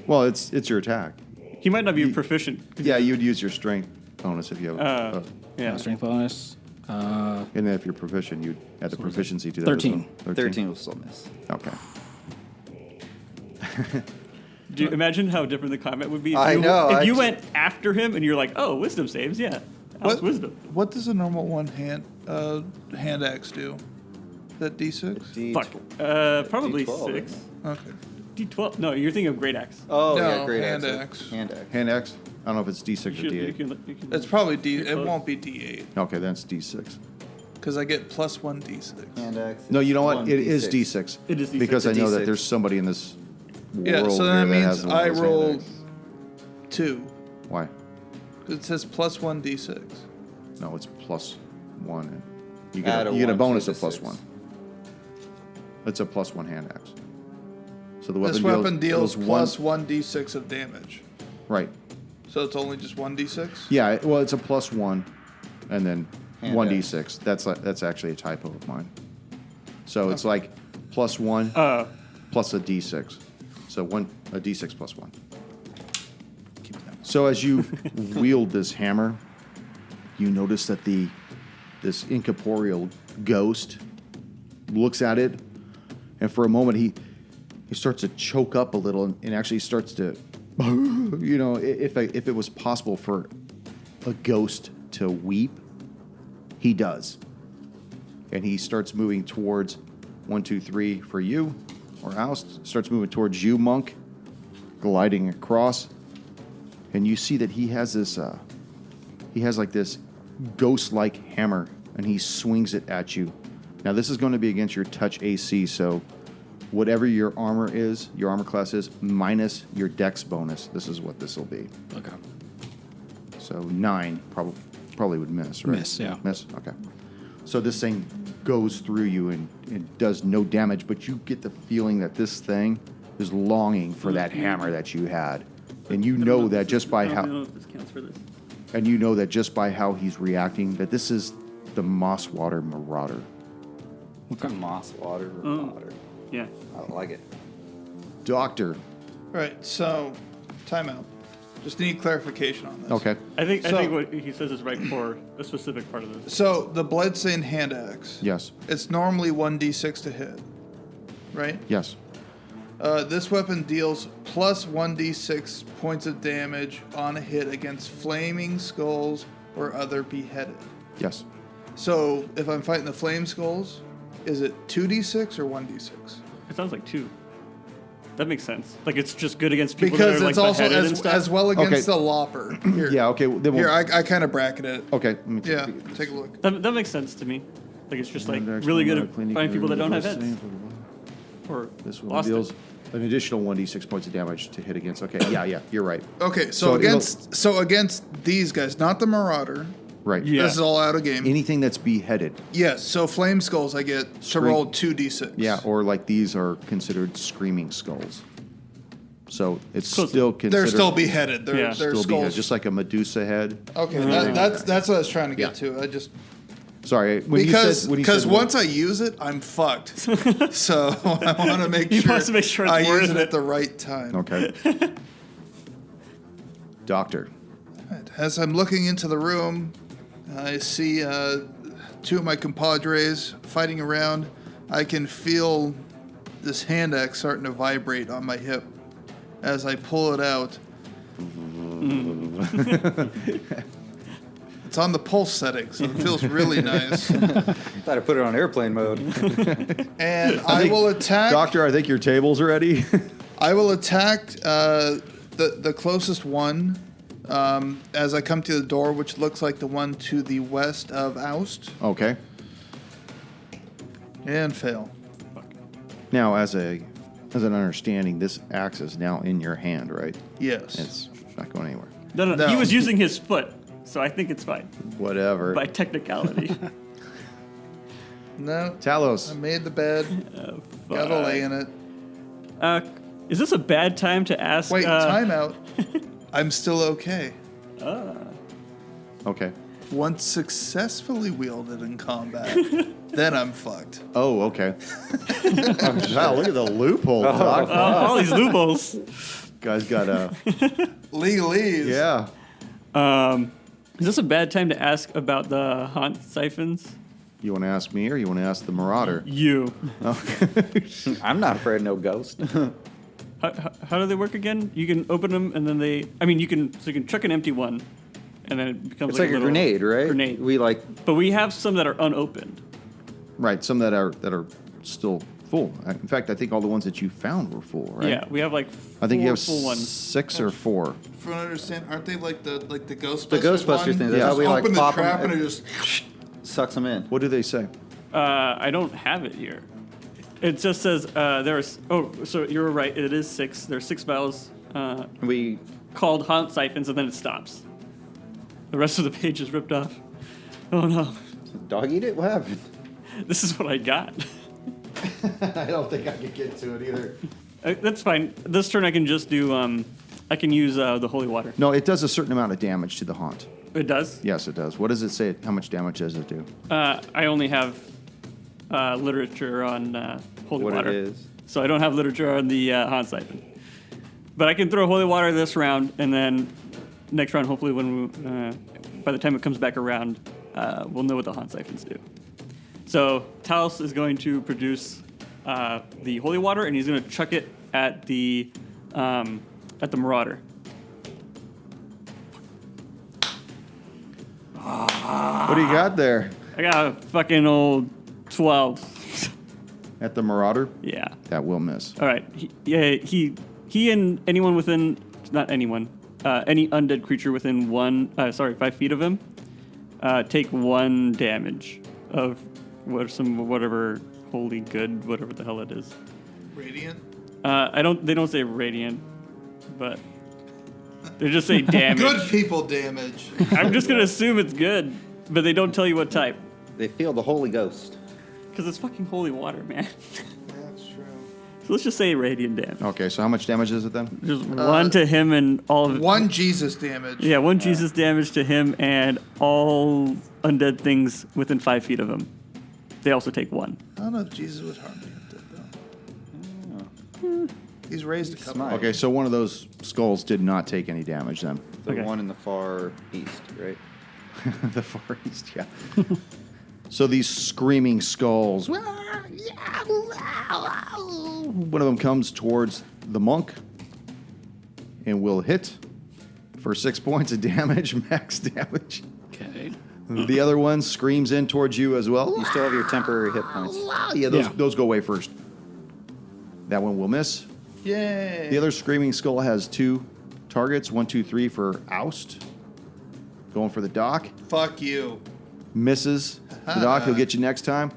Well, it's your attack. He might not be proficient. Yeah, you'd use your strength bonus if you have. Yeah. Strength bonus. And then if you're proficient, you'd add the proficiency to that. 13. As well. 13 will still miss. Okay. Do you imagine how different the combat would be? If I you, know, If I you ju- went after him and you're like, oh, wisdom saves, yeah. How's wisdom? What does a normal one hand axe do? That D6? D- Fuck. Probably D12, 6. Okay. D12. No, you're thinking of great axe. Oh, No, yeah, great hand axe. axe. Hand axe. Hand X. I don't know if it's D6 You or should- you D8. can- you can- It's probably D. You're It close. won't be D8 Okay, then it's D6. because I get +1 D6. Hand axe. No, you know what? One It is D6. D6. It is D6. Because I It's a know that D6. there's somebody in this world Yeah, so here that that means has one of I those hand rolled axes. 2. Why? It says +1 D6. No, it's +1. You Add get a you get a one bonus to of the +1. six. It's a +1 hand axe. So the This weapon weapon deals one. +1 D6 of damage. Right. So it's only just 1 D6? Yeah. Well, it's a +1, and then Hand 1d6. That's actually a typo of mine. So it's like +1 plus a d6. So a d6 +1. So as you wield this hammer, you notice that this incorporeal ghost looks at it, and for a moment he starts to choke up a little and actually starts to, you know, if it was possible for a ghost to weep, he does, and he starts moving towards 1, 2, 3 for you, or Oust starts moving towards you, Monk, gliding across. And you see that he has this, he has like this ghost-like hammer, and he swings it at you. Now this is going to be against your touch AC, so whatever your armor is, your armor class is, minus your dex bonus. This is what this will be. Okay. So 9 probably would miss, right? Miss, yeah. Miss, okay. So this thing goes through you and does no damage, but you get the feeling that this thing is longing for that hammer that you had. And you know that just by I don't how know if this counts for this. and you know that just by how he's reacting, that this is the Mosswater Marauder. Moss water. Oh. Water. Yeah. I like it. Doctor, Right, so, timeout. Just need clarification on this. Okay. I think So- what he says is right for a specific part of this. So the bloodstained hand axe. Yes. It's normally 1d6 to hit, right? Yes. This weapon deals plus 1d6 points of damage on a hit against flaming skulls or other beheaded. Yes. So if I'm fighting the flame skulls, is it 2d6 or 1d6? It sounds like 2. That makes sense. Like it's just good against people Because that are it's like also beheaded and stuff. as well against Okay. the lopper. Here. Yeah. Okay. Then Here, we'll, I kind of bracketed it. okay. Let me Yeah, take a look. That makes sense to me. Like it's just like really good at finding people that don't have heads or This one lost deals it. an additional 1d6 points of damage to hit against. Okay. Yeah. You're right. Okay, So so against these guys, not the Marauder. Right. Yeah. This is all out of game. Anything that's beheaded. Yes, so flame skulls I get to roll 2d6. Yeah. Or like these are considered screaming skulls. So it's Close. still considered. They're still beheaded. They're, Yeah. they're still skulls. beheaded, just like a Medusa head. Okay, that's what I was trying to get to. I just Sorry. When because you said once I use it, I'm fucked. So I want to make He sure, wants to make sure it's I use worth it it. at the right time. Okay. Doctor. Right. As I'm looking into the room, I see 2 of my compadres fighting around. I can feel this hand axe starting to vibrate on my hip as I pull it out. It's on the pulse setting, so it feels really nice. Thought I put it on airplane mode. And I will attack. Doctor, I think your table's ready. I will attack the closest one as I come to the door, which looks like the one to the west of Oust, Okay. and fail. Now, as an understanding, this axe is now in your hand, right? Yes. It's not going anywhere. No, No. he was using his foot, so I think it's fine Whatever. by technicality. No. Talos. I made the bed. Gotta lay in it. Is this a bad time to ask? Wait, time out. I'm still okay. Okay. Once successfully wielded in combat, then I'm fucked. Oh, okay. Wow, look at the loophole, Doc. all these loopholes. Guys got a... Legalese. Yeah. Is this a bad time to ask about the haunt siphons? You want to ask me or you want to ask the Marauder? You. I'm not afraid of no ghost. How do they work again? You can open them and then you can chuck an empty one, and then it becomes It's like a little grenade, right? Grenade. We like But we have some that are unopened. Right, some that are still full. In fact, I think all the ones that you found were full, right? Yeah, we have like I think you have full ones. 6 or 4. From what I understand, aren't they like the Ghostbusters? the Ghostbusters one? thing. Yeah. That's how we like Open the pop trap them and it and just. sucks them in. What do they say? I don't have it here. It just says there's. Oh, so you're right. It is 6. There's 6 vials We called haunt siphons, and then it stops. The rest of the page is ripped off. Oh no, dog eat it. What happened? this is what I got. I don't think I could get to it either. That's fine. This turn I can just do. I can use the holy water. No, it does a certain amount of damage to the haunt. It does. Yes, it does. What does it say? How much damage does it do? I only have literature on holy What water. it is? So I don't have literature on the haunt siphon. But I can throw holy water this round, and then next round, hopefully, when by the time it comes back around, we'll know what the haunt siphons do. So Talos is going to produce the holy water, and he's going to chuck it at the Marauder. What do you got there? I got a fucking old 12. At the Marauder? Yeah. That will miss. All right. He and anyone within, not anyone, any undead creature within 5 feet of him, take 1 damage of whatever holy good, whatever the hell it is. Radiant? They don't say radiant, but they just say damage. Good people damage. I'm just gonna assume it's good, but they don't tell you what type, They feel the Holy Ghost. because it's fucking holy water, man. That's true. So let's just say radiant damage. Okay, so how much damage is it then? Just 1 to him and all of 1 Jesus damage. Yeah, 1 Jesus damage to him and all undead things within 5 feet of him. They also take 1. I don't know if Jesus would harm the undead, though. He's raised a couple. Smite. Okay, so one of those skulls did not take any damage then. The Okay. one in the far east, right? The Far East, yeah. So these screaming skulls. One of them comes towards the monk and will hit for 6 points of damage, max damage. Okay. The other one screams in towards you as well. You still have your temporary hit points. Yeah, those go away first. That one will miss. Yay. The other screaming skull has 2 targets, 1, 2, 3 for oust. Going for the doc. Fuck you. Misses. The doc, he'll get you next time.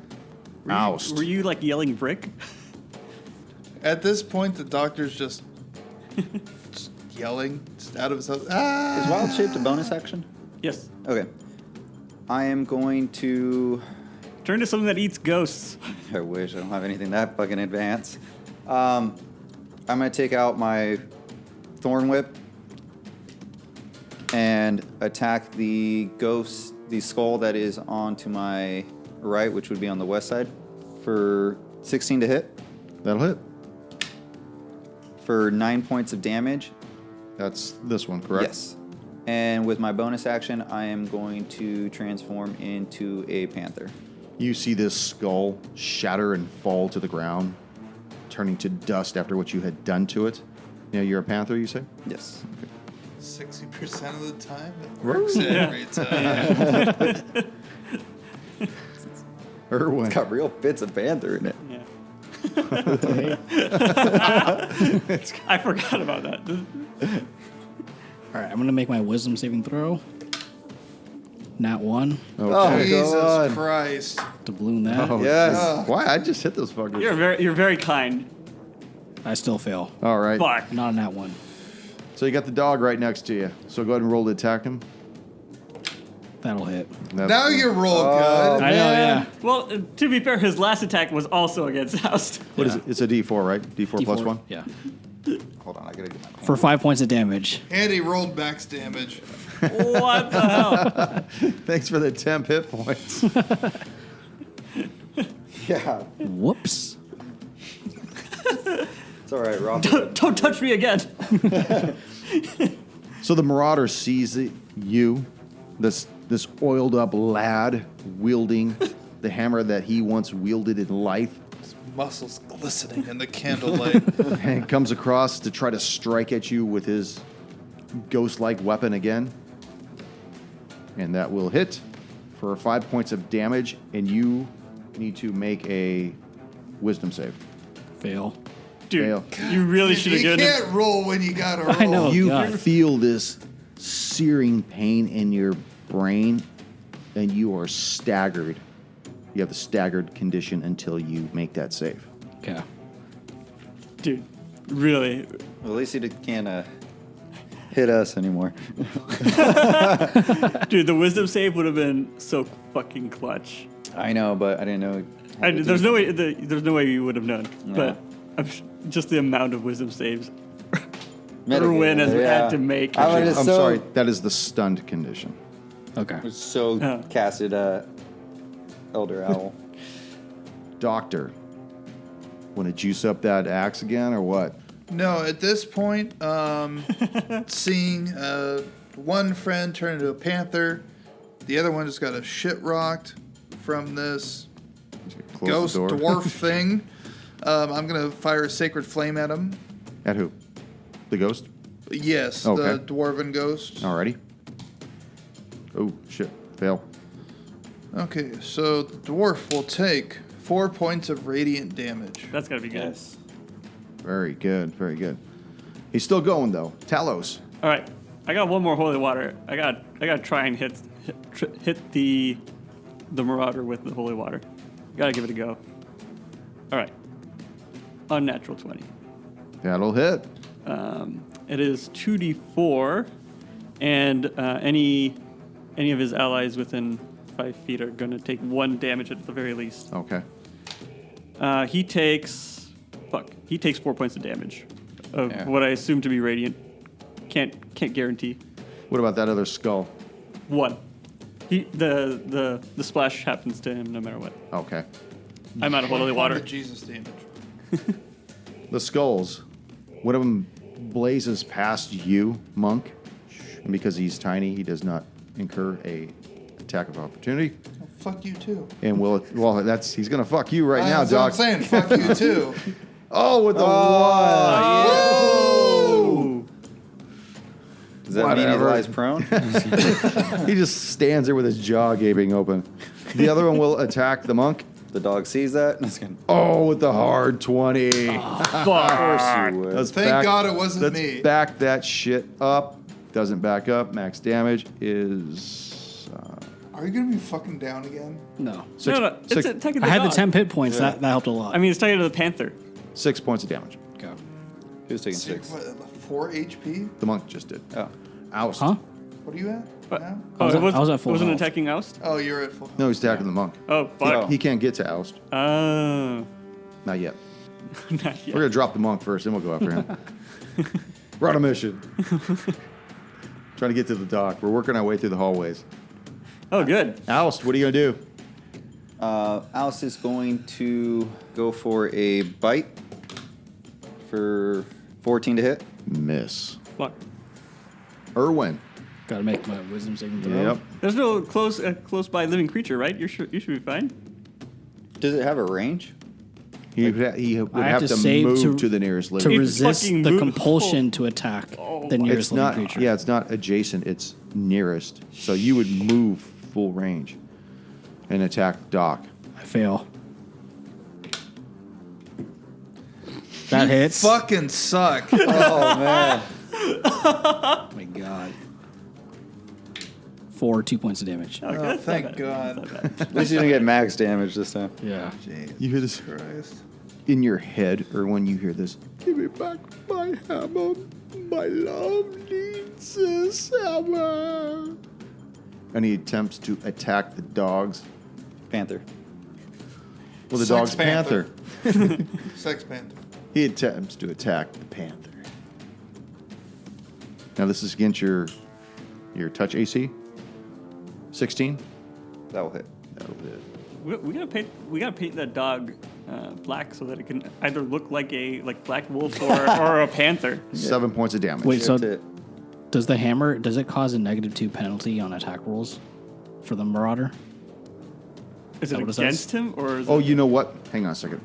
Oust. Were you like yelling brick? At this point, the doctor's just yelling just out of his house. Ah! Is wild shaped a bonus action? Yes. Okay. I am going to. Turn to something that eats ghosts. I wish I don't have anything that fucking advanced. I'm gonna take out my thorn whip and attack the ghost, the skull that is on to my right, which would be on the west side, for 16 to hit That'll hit. for 9 points of damage. That's this one, correct? Yes. And with my bonus action, I am going to transform into a panther. You see this skull shatter and fall to the ground, turning to dust after what you had done to it. Yeah, you're a panther, you say? Yes. 60% of the time, it works every time. Erwin. It's got real bits of panther in it. Yeah. I forgot about that. All right, I'm gonna make my wisdom saving throw. Nat 1 Okay. Jesus God. Christ. to balloon that. Oh, Yes. Why? I just hit those fuckers. You're very kind. I still fail. All right. Fuck. Not a nat 1. So you got the dog right next to you. So go ahead and roll to attack him. That'll hit. Now you roll good. I know, yeah. Well, to be fair, his last attack was also against Oust. What is it? It's a D4, right? D4 plus 1? Yeah. Hold on, I gotta get my For 5 points of damage. And he rolled max damage. What the hell? Thanks for the temp hit points. Yeah. Whoops. It's all right, Rob. Don't touch me again. So the marauder sees you, this oiled up lad wielding the hammer that he once wielded in life, His muscles glistening in the candlelight. and comes across to try to strike at you with his ghost-like weapon again. And that will hit for 5 points of damage, and you need to make a wisdom save. Fail. Dude, Fail. you really should have You given him. can't roll when you gotta roll. I know. You God. feel this searing pain in your brain, and you are staggered. You have the staggered condition until you make that save. Okay. Dude, really. Well, at least he can't hit us anymore. Dude, the wisdom save would have been so fucking clutch. I know, but I didn't know. There's no way. There's no way you would have known. But just the amount of wisdom saves Erwin has had to make. I I'm was sorry, that is the stunned condition. Okay. so casted Elder Owl. Doctor, want to juice up that axe again or what? No, at this point, seeing one friend turn into a panther, the other one just got a shit rocked from this Close ghost the door. dwarf thing. I'm going to fire a sacred flame at him. At who? The ghost? Yes, Okay. the dwarven ghost. Alrighty. Oh, shit. Fail. Okay, so the dwarf will take 4 points of radiant damage. That's gotta be good. Yes. Very good, very good. He's still going, though. Talos. All right, I got one more holy water. I got to try and hit the marauder with the holy water. Gotta give it a go. All right, unnatural 20. That'll hit. It is 2d4, and any of his allies within 5 feet are gonna take 1 damage at the very least. Okay. He takes 4 points of damage of Yeah. what I assume to be radiant. Can't guarantee. What about that other skull? 1. The splash happens to him no matter what. Okay. I'm out of holy water. Jesus damage. The skulls One of them blazes past you, Monk. And because he's tiny, he does not incur a attack of opportunity. Well, fuck you too. And he's gonna fuck you right now, That's what I'm Doc. saying. Fuck you too. Oh, with the one. Oh! Does that mean he Whatever. lies prone? He just stands there with his jaw gaping open. The other one will attack the monk. The dog sees that. It's gonna, Oh, with the hard 20. of course you would. Let's Thank God it wasn't let's me. back that shit up. Doesn't back up. Max damage is Are you gonna be fucking down again? No. No, it's attacking the I had the dog. 10 hit points. That helped a lot. I mean, it's attacking the panther. 6 points of damage. Go. Who's taking 6? What, 4 HP? The monk just did. Oh. Oust. Huh? What are you at What? now? Oh, was it at- I was at full wasn't health. attacking Oust? Oh, you're at full health. No, he's attacking the monk. Oh, fuck. He can't get to Oust. Oh. Not yet. Not We're yet. going to drop the monk first, then we'll go after him. We're on a mission. Trying to get to the dock. We're working our way through the hallways. Oh, good. Oust, what are you going to do? Alice is going to go for a bite for 14 to hit. Miss. Fuck. Irwin. Gotta make my wisdom saving throw. Yep. There's no close by living creature, right? You should be fine. Does it have a range? He would I have to save move to the nearest to living. It resist fucking the moves. compulsion to attack the nearest It's not. living creature. Yeah, it's not adjacent. It's nearest. So you would move full range and attack Doc. I fail. That hits. Fucking suck. Oh, man. Oh my god. 4 2 points of damage. Okay, Oh, that's not thank bad. God. That's not bad. At least you didn't get max damage this time. Yeah. Jesus You hear this Christ. in your head, or when you hear this, give me back my hammer. My love needs this hammer. And he attempts to attack the dogs. Panther. Well, the Sex dog's panther. panther. Sex Panther. He attempts to attack the panther. Now this is against your touch AC. 16. That will hit. That'll hit. We gotta paint that dog black so that it can either look like a black wolf or a panther. 7 points of damage. Wait, so That's it. does the hammer, does it cause a -2 penalty on attack rolls for the Marauder? Is it that what it says? against him or is Oh, it, you know what? Hang on a second.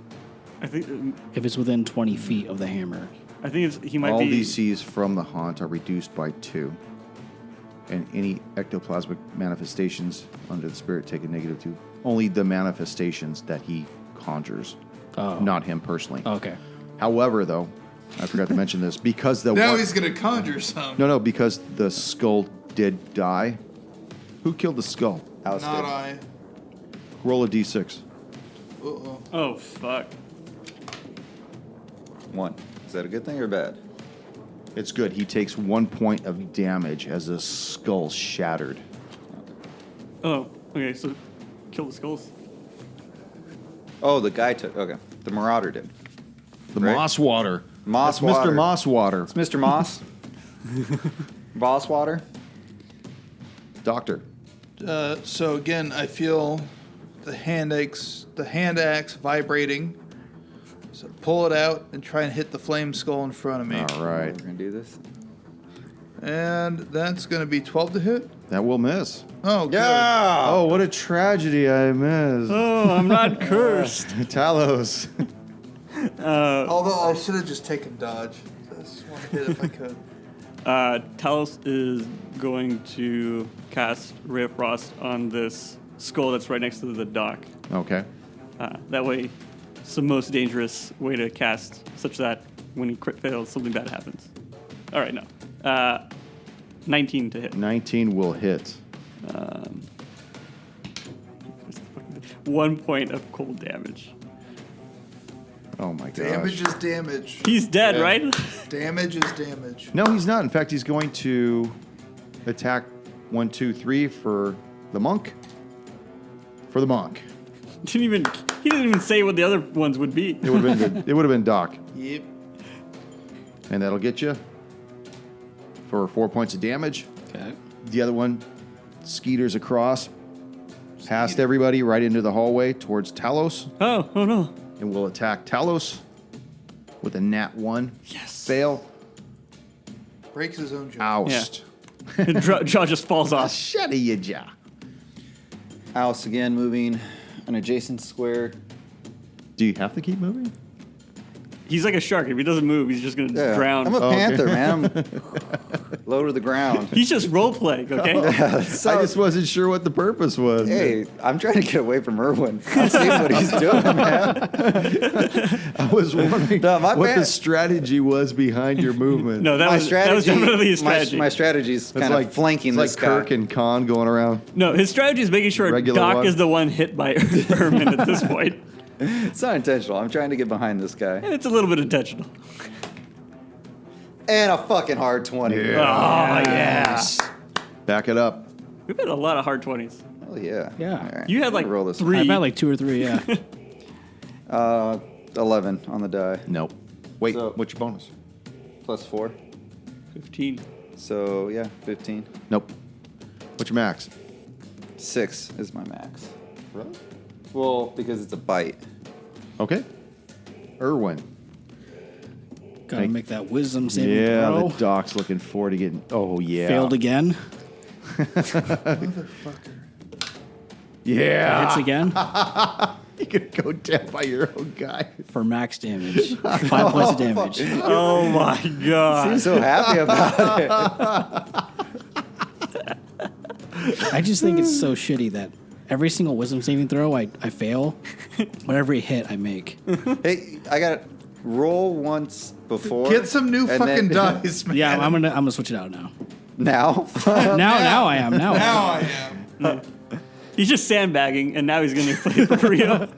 I think If it's within 20 feet of the hammer. he might All be. DCs from the haunt are reduced by 2. And any ectoplasmic manifestations under the spirit take a -2. Only the manifestations that he conjures, Oh. not him personally. Okay. However, though, I forgot to mention this. Because the Now one- he's gonna conjure some. No, because the skull did die. Who killed the skull? Alice Not did. I. Roll a d6. Uh-oh. Oh fuck! 1. Is that a good thing or bad? It's good. He takes 1 point of damage as his skull shattered. Oh, okay. So kill the skulls. Oh, the guy took. Okay. The Marauder did. The Right. Mosswater. Moss That's water. Mr. Mosswater. It's Mr. Moss. Boss water. Doctor. So again, I feel the hand axe vibrating. So pull it out and try and hit the flame skull in front of me. All right. We're going to do this. And that's going to be 12 to hit. That will miss. Oh, good. Yeah. Oh, what a tragedy I missed. Oh, I'm not cursed. Talos. Although I should have just taken dodge. Just one hit if I could. Talos is going to cast Ray of Frost on this skull that's right next to the dock. Okay. That way, it's the most dangerous way to cast, such that when he crit fails, something bad happens. All right, no. 19 to hit. 19 will hit. 1 point of cold damage. Oh my gosh. Damage is damage. He's dead, Yeah. right? Damage is damage. No, he's not. In fact, he's going to attack 1, 2, 3 for the monk. For the monk. He didn't even say what the other ones would be. It would have been good. It would have been Doc. Yep. And that'll get you for 4 points of damage. Okay. The other one skeeters across, past everybody, right into the hallway towards Talos, Oh no. and will attack Talos with a nat 1. Yes. Fail. Breaks his own joke. Oust. Jaw just falls off. Shut of your jaw. Alice again moving an adjacent square. Do you have to keep moving? He's like a shark. If he doesn't move, he's just going to drown. I'm a panther, man. I'm low to the ground. He's just role playing, okay? I just wasn't sure what the purpose was. Hey, I'm trying to get away from Irwin. I'm seeing what he's doing, man. I was wondering No, my what the pan- strategy was behind your movement. No, that was definitely his strategy. My strategy is it's kind like of flanking it's this like Kirk guy. and Khan going around. No, his strategy is making sure Regular Doc one? is the one hit by Ermin at this point. It's not intentional. I'm trying to get behind this guy. And it's a little bit intentional. And a fucking hard 20. Oh, yeah. Back it up. We've had a lot of hard 20s. Oh, yeah. Yeah. All right. You had I'm like gonna roll this. 3. I've had like 2 or 3, yeah. 11 on the die. Nope. Wait, So- what's your bonus? Plus 4. 15. So, yeah, 15. Nope. What's your max? 6 is my max. Really? Well, because it's a bite. Okay. Irwin. Gotta make that wisdom saving Yeah, throw. the Doc's looking forward to getting. Oh, yeah. Failed again. Yeah. Hits again You could go down by your own guy. for max damage. 5 points of damage. Oh my god. I'm so happy about it. I just think it's so shitty that every single wisdom saving throw I fail, but every hit I make. Hey, I got to roll once before. Get some new and fucking then- dice, man. Yeah, I'm gonna switch it out now. Now? Now I am. Now Now I am. He's just sandbagging, and now he's going to play for real.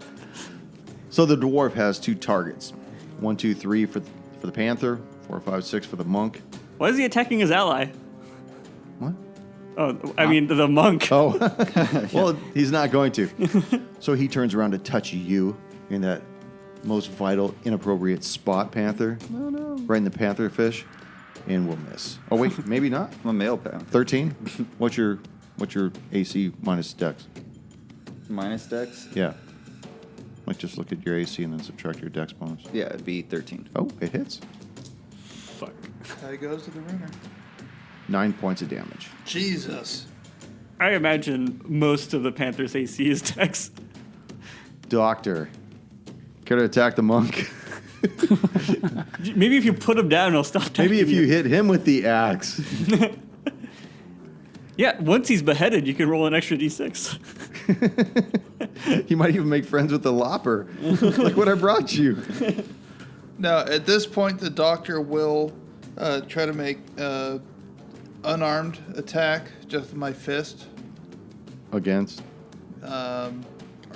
So the dwarf has 2 targets. 1, 2, 3 for the panther. 4, 5, 6 for the monk. Why is he attacking his ally? What? Oh, I mean, the monk. Oh, well, he's not going to. So he turns around to touch you in that most vital, inappropriate spot, Panther. No. Right in the panther fish, and will miss. Oh wait, maybe not. I'm a male panther. 13. What's your AC minus dex? Minus dex? Yeah. Like just look at your AC and then subtract your dex bonus. Yeah, it'd be 13. Oh, it hits. Fuck. That goes to the runner. 9 points of damage. Jesus. I imagine most of the Panthers' AC is Dex. Doctor, care to attack the monk? Maybe if you put him down, he'll stop attacking Maybe if you hit him with the axe. Yeah, once he's beheaded, you can roll an extra d6. You might even make friends with the lopper. Like what I brought you. Now, at this point, the doctor will try to make unarmed attack just with my fist. Against?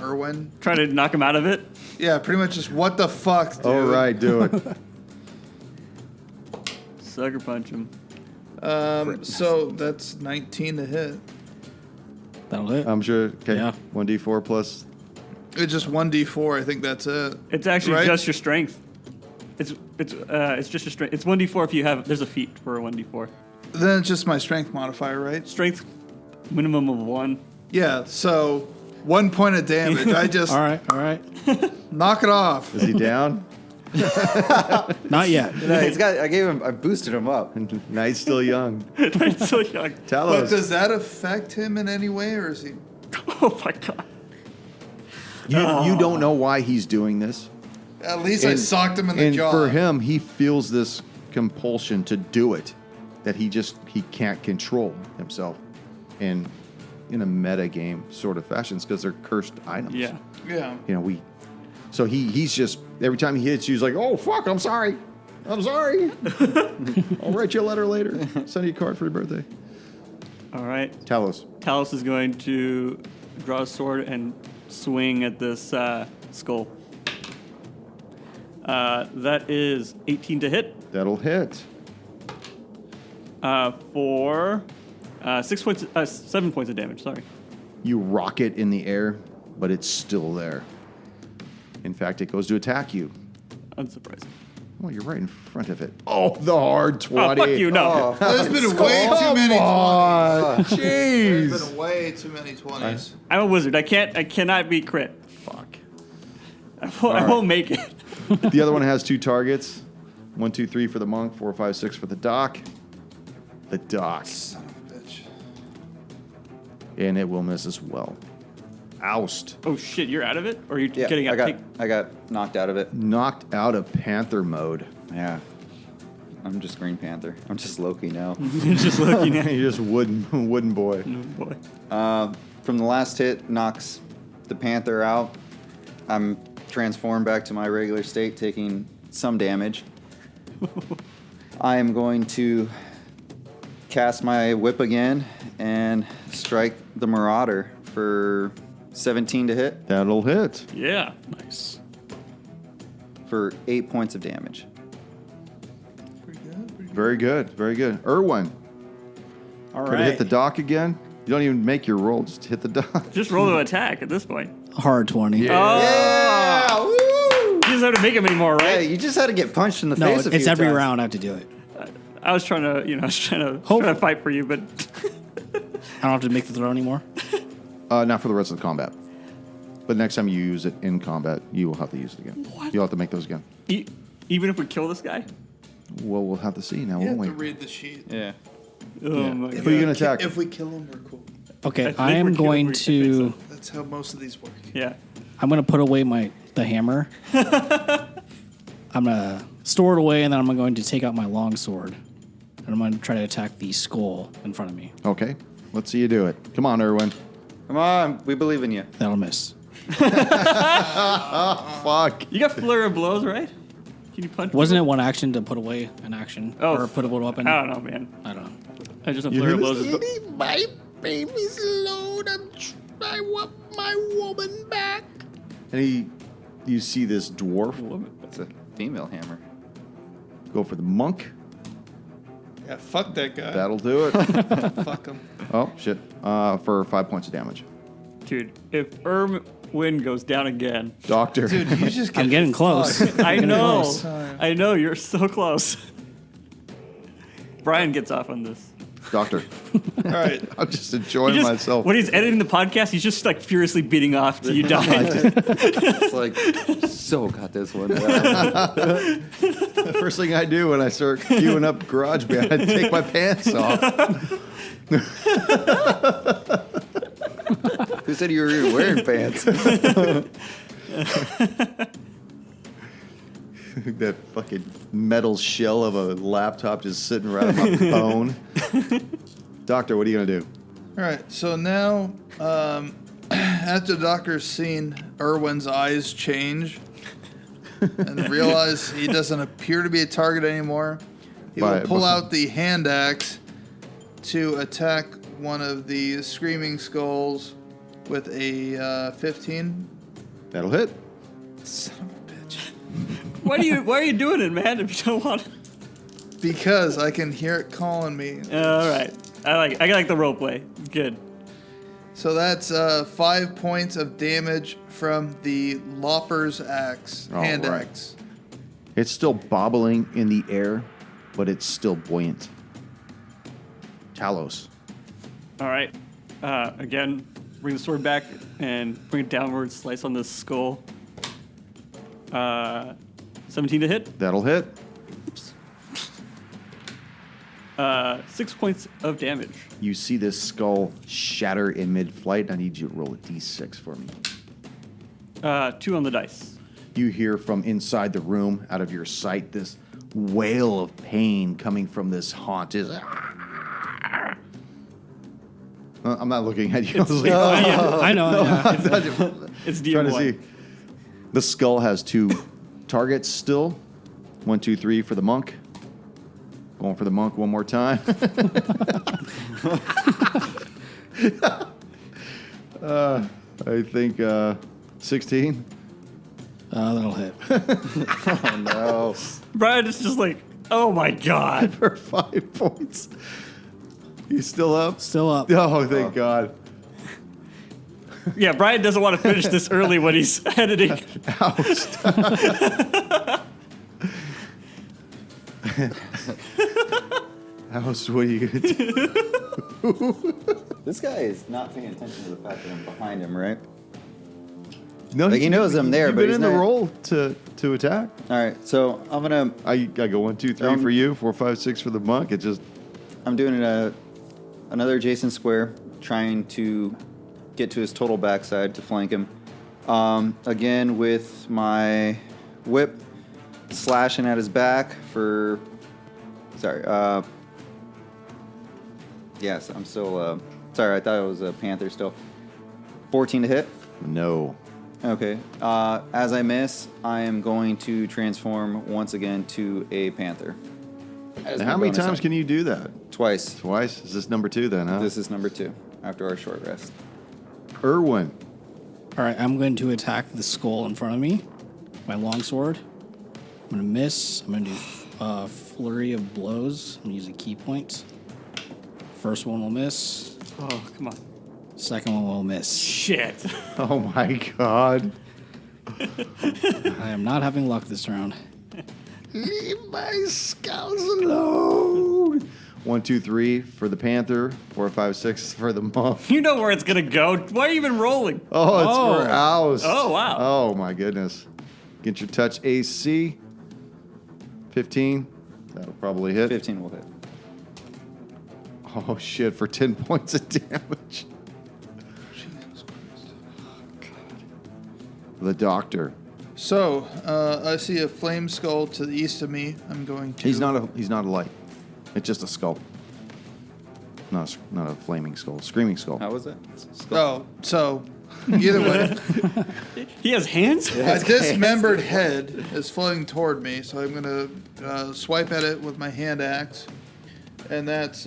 Irwin. Try to knock him out of it. Yeah, pretty much just what the fuck, dude. All right, do it. Sucker punch him. So that's 19 to hit. That'll hit. I'm sure. Okay. Yeah. 1d4 plus. It's just 1d4. I think that's it. It's actually Right? just your strength. It's just your strength. It's 1d4 if you have. There's a feat for a 1d4. Then it's just my strength modifier, right? Strength minimum of 1. Yeah, so 1 point of damage. I just All right. knock it off. Is he down? Not yet. No, I boosted him up. Night's still young. It's so young. But Talos. does that affect him in any way, or is he? Oh my god. You don't know why he's doing this. At least I socked him in the and jaw. for him, he feels this compulsion to do it that he can't control himself. And in a meta game sort of fashions because they're cursed items. Yeah. Yeah. You know, so he's just every time he hits you, he's like, "Oh fuck, I'm sorry. I'll write you a letter later. Send you a card for your birthday." All right. Talos. Talos is going to draw a sword and swing at this skull. That is 18 to hit That'll hit. for 7 points of damage. Sorry. You rock it in the air, but it's still there. In fact, it goes to attack you. Unsurprising. Well, you're right in front of it. Oh, the hard 20. Oh, fuck you. No. There's been way too many 20s. Jeez. There's been way too many 20s. I'm a wizard. I cannot be crit. Fuck. I won't make it. The other one has 2 targets. 1, 2, 3 for the monk. 4, 5, 6 for the doc. The doc. Son of a bitch. And it will miss as well. Oust. Oh shit, you're out of it? Or are you Yeah, getting out? I got knocked out of it. Knocked out of Panther mode. Yeah. I'm just Green Panther. I'm just Loki now. Just looking at You're just wooden boy. boy. From the last hit, knocks the Panther out. I'm transformed back to my regular state, taking some damage. I am going to cast my whip again and strike the Marauder for 17 to hit That'll hit. Yeah. Nice. for 8 points of damage. Pretty good. Pretty good. Very good. Very good. Erwin. All Try to hit the dock again. You don't even make your roll. Just hit the dock. Just roll to attack at this point. Hard 20. Yeah! Woo! You just have to make him anymore, Yeah, right? you just had to get punched in the No, face a it's few every times. round I have to do it. I was trying to, trying to fight for you, but I don't have to make the throw anymore. Not for the rest of the combat. But next time you use it in combat, you will have to use it again. What? You'll have to make those again. Even if we kill this guy? Well, we'll have to see now, You won't have we? to read the sheet. Yeah. Oh my Who are you god. going to attack? If we kill him, we're cool. Okay, think I we're am killing going Rick, I to. think That's how most of these work. Yeah. I'm gonna put away the hammer. I'm gonna store it away, and then I'm going to take out my long sword, and I'm going to try to attack the skull in front of me. Okay. Let's see you do it. Come on, Erwin. Come on, we believe in you. That'll miss. Fuck. You got flurry of blows, right? Can you punch? Wasn't it one action to put away an action Oh, or put away a weapon? I don't know, man. I don't know. I just have You flurry of hear blows. this? My baby's load. I want my woman back. And you see this dwarf That's a female hammer. go for the monk. Yeah, fuck that guy. That'll do it. Fuck him. Oh, shit. For 5 points of damage. Dude, if Erwin goes down again, Doctor. Dude, you just get I'm getting close. fucked. I know. close. I know, you're so close. Brian gets off on this. Doctor. All right. I'm just enjoying He just- myself. When he's editing the podcast, he's just like furiously beating off till you die. It's like, so got this one. The first thing I do when I start queuing up GarageBand, I take my pants off. Who said you were even wearing pants? That fucking metal shell of a laptop just sitting right on my bone. Doctor, what are you going to do? All right. So now, after the doctor's seen Erwin's eyes change and realize he doesn't appear to be a target anymore, he will pull out the hand axe to attack one of the screaming skulls with a 15. That'll hit. Son of a bitch. Why are you doing it, man? If you don't want to. Because I can hear it calling me. All right. I like the role play. Good. So that's 5 points of damage from the Lopper's axe, hand All right. axe. It's still bobbling in the air, but it's still buoyant. Talos. All right. Again, bring the sword back and bring it downward. Slice on the skull. 17 to hit. That'll hit. 6 points of damage. You see this skull shatter in mid-flight. I need you to roll a d6 for me. 2 on the dice. You hear from inside the room, out of your sight, this wail of pain coming from this haunt. I'm not looking at you. I was like, I know. Yeah. It's trying to DM1. see. The skull has 2 targets still. 1, 2, 3 for the monk. Going for the monk one more time. I think 16. That'll hit. Oh, no. Brian is just like, oh my god. For 5 points. You still up? Still up. Oh, thank God. Yeah, Brian doesn't want to finish this early when he's editing. House, what are you going to do? This guy is not paying attention to the fact that I'm behind him, right? No, Like, he knows I'm there, you've but been he's in the not- role to to attack. All right, so I go 1, 2, 3 for you, 4, 5, 6 for the monk. I'm doing another adjacent square, trying to get to his total backside to flank him. Again with my whip, slashing at his back for. Sorry. Yes, I'm still. Sorry, I thought it was a panther still. 14 to hit. No. Okay. As I miss, I am going to transform once again to a panther. And how many times can you do that? Twice. Twice? Is this number 2 then, huh? This is number 2 after our short rest. Irwin. All right, I'm going to attack the skull in front of me. My longsword. I'm going to miss. I'm going to do a flurry of blows. I'm going to use a key point. First one will miss. Oh, come on. Second one will miss. Shit. Oh my God. I am not having luck this round. Leave my scouts alone. 1, 2, 3 for the panther. 4, 5, 6 for the monk. You know where it's going to go. Why are you even rolling? Oh, it's for oust. Oh, wow. Oh my goodness. Get your touch AC. 15. That'll probably hit. 15 will hit. Oh shit, for 10 points of damage. The doctor. So, I see a flame skull to the east of me. I'm going to... He's not a light. It's just a skull. Not a flaming skull. Screaming skull. How was it? Oh, so, either way. He has hands? A dismembered head is floating toward me, so I'm going to swipe at it with my hand axe. And that's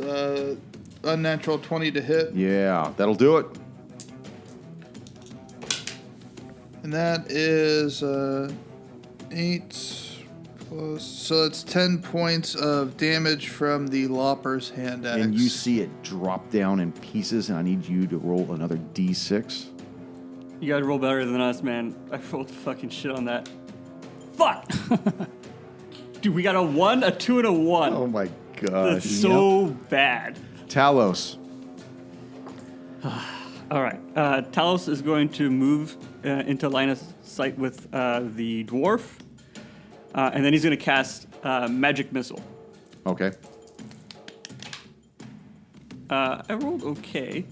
unnatural 20 to hit. Yeah, that'll do it. And that is 8 plus... So that's 10 points of damage from the Lopper's hand axe. And you see it drop down in pieces, and I need you to roll another D6. You gotta roll better than us, man. I rolled fucking shit on that. Fuck! Dude, we got a 1, a 2, and a 1. Oh my god. That's so bad. Talos. All right. Talos is going to move into line of sight with the dwarf. And then he's going to cast Magic Missile. Okay. I rolled okay.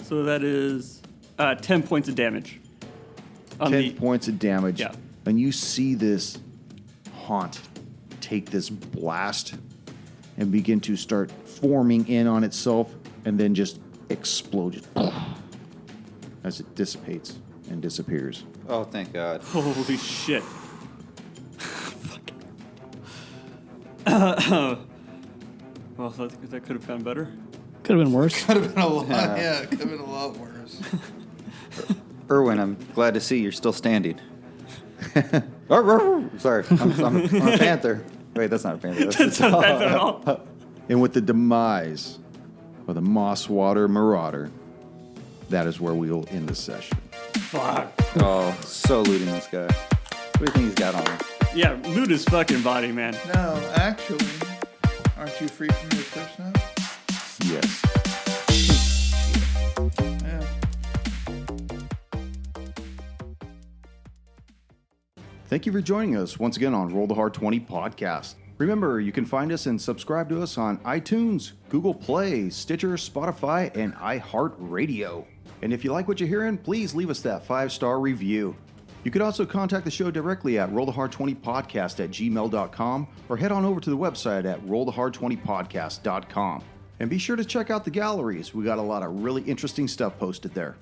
So that is 10 points of damage. 10 points of damage. Yeah. And you see this haunt take this blast and begin to start forming in on itself and then just explode as it dissipates and disappears. Oh, thank God. Holy shit. Well, that could have gone better. Could have been worse. Could have been a lot. Yeah, it could have been a lot worse. Irwin, I'm glad to see you're still standing. Sorry, I'm a panther. Wait, that's not a panther. That's not bad at all. And with the demise of the Mosswater Marauder, that is where we will end the session. Fuck. Oh, so looting this guy. What do you think he's got on him? Yeah, loot his fucking body, man. No, actually, aren't you free from your curse now? Yes. Yeah. Thank you for joining us once again on Roll the Hard 20 podcast. Remember, you can find us and subscribe to us on iTunes, Google Play, Stitcher, Spotify, and iHeart Radio. And if you like what you're hearing, please leave us that 5-star review. You could also contact the show directly at rollthehard20podcast@gmail.com or head on over to the website at rollthehard20podcast.com. And be sure to check out the galleries. We got a lot of really interesting stuff posted there.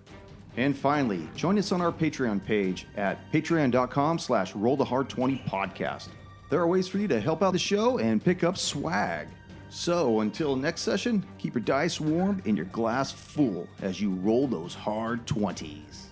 And finally, join us on our Patreon page at patreon.com/rollthehard20podcast. There are ways for you to help out the show and pick up swag. So until next session, keep your dice warm and your glass full as you roll those hard 20s.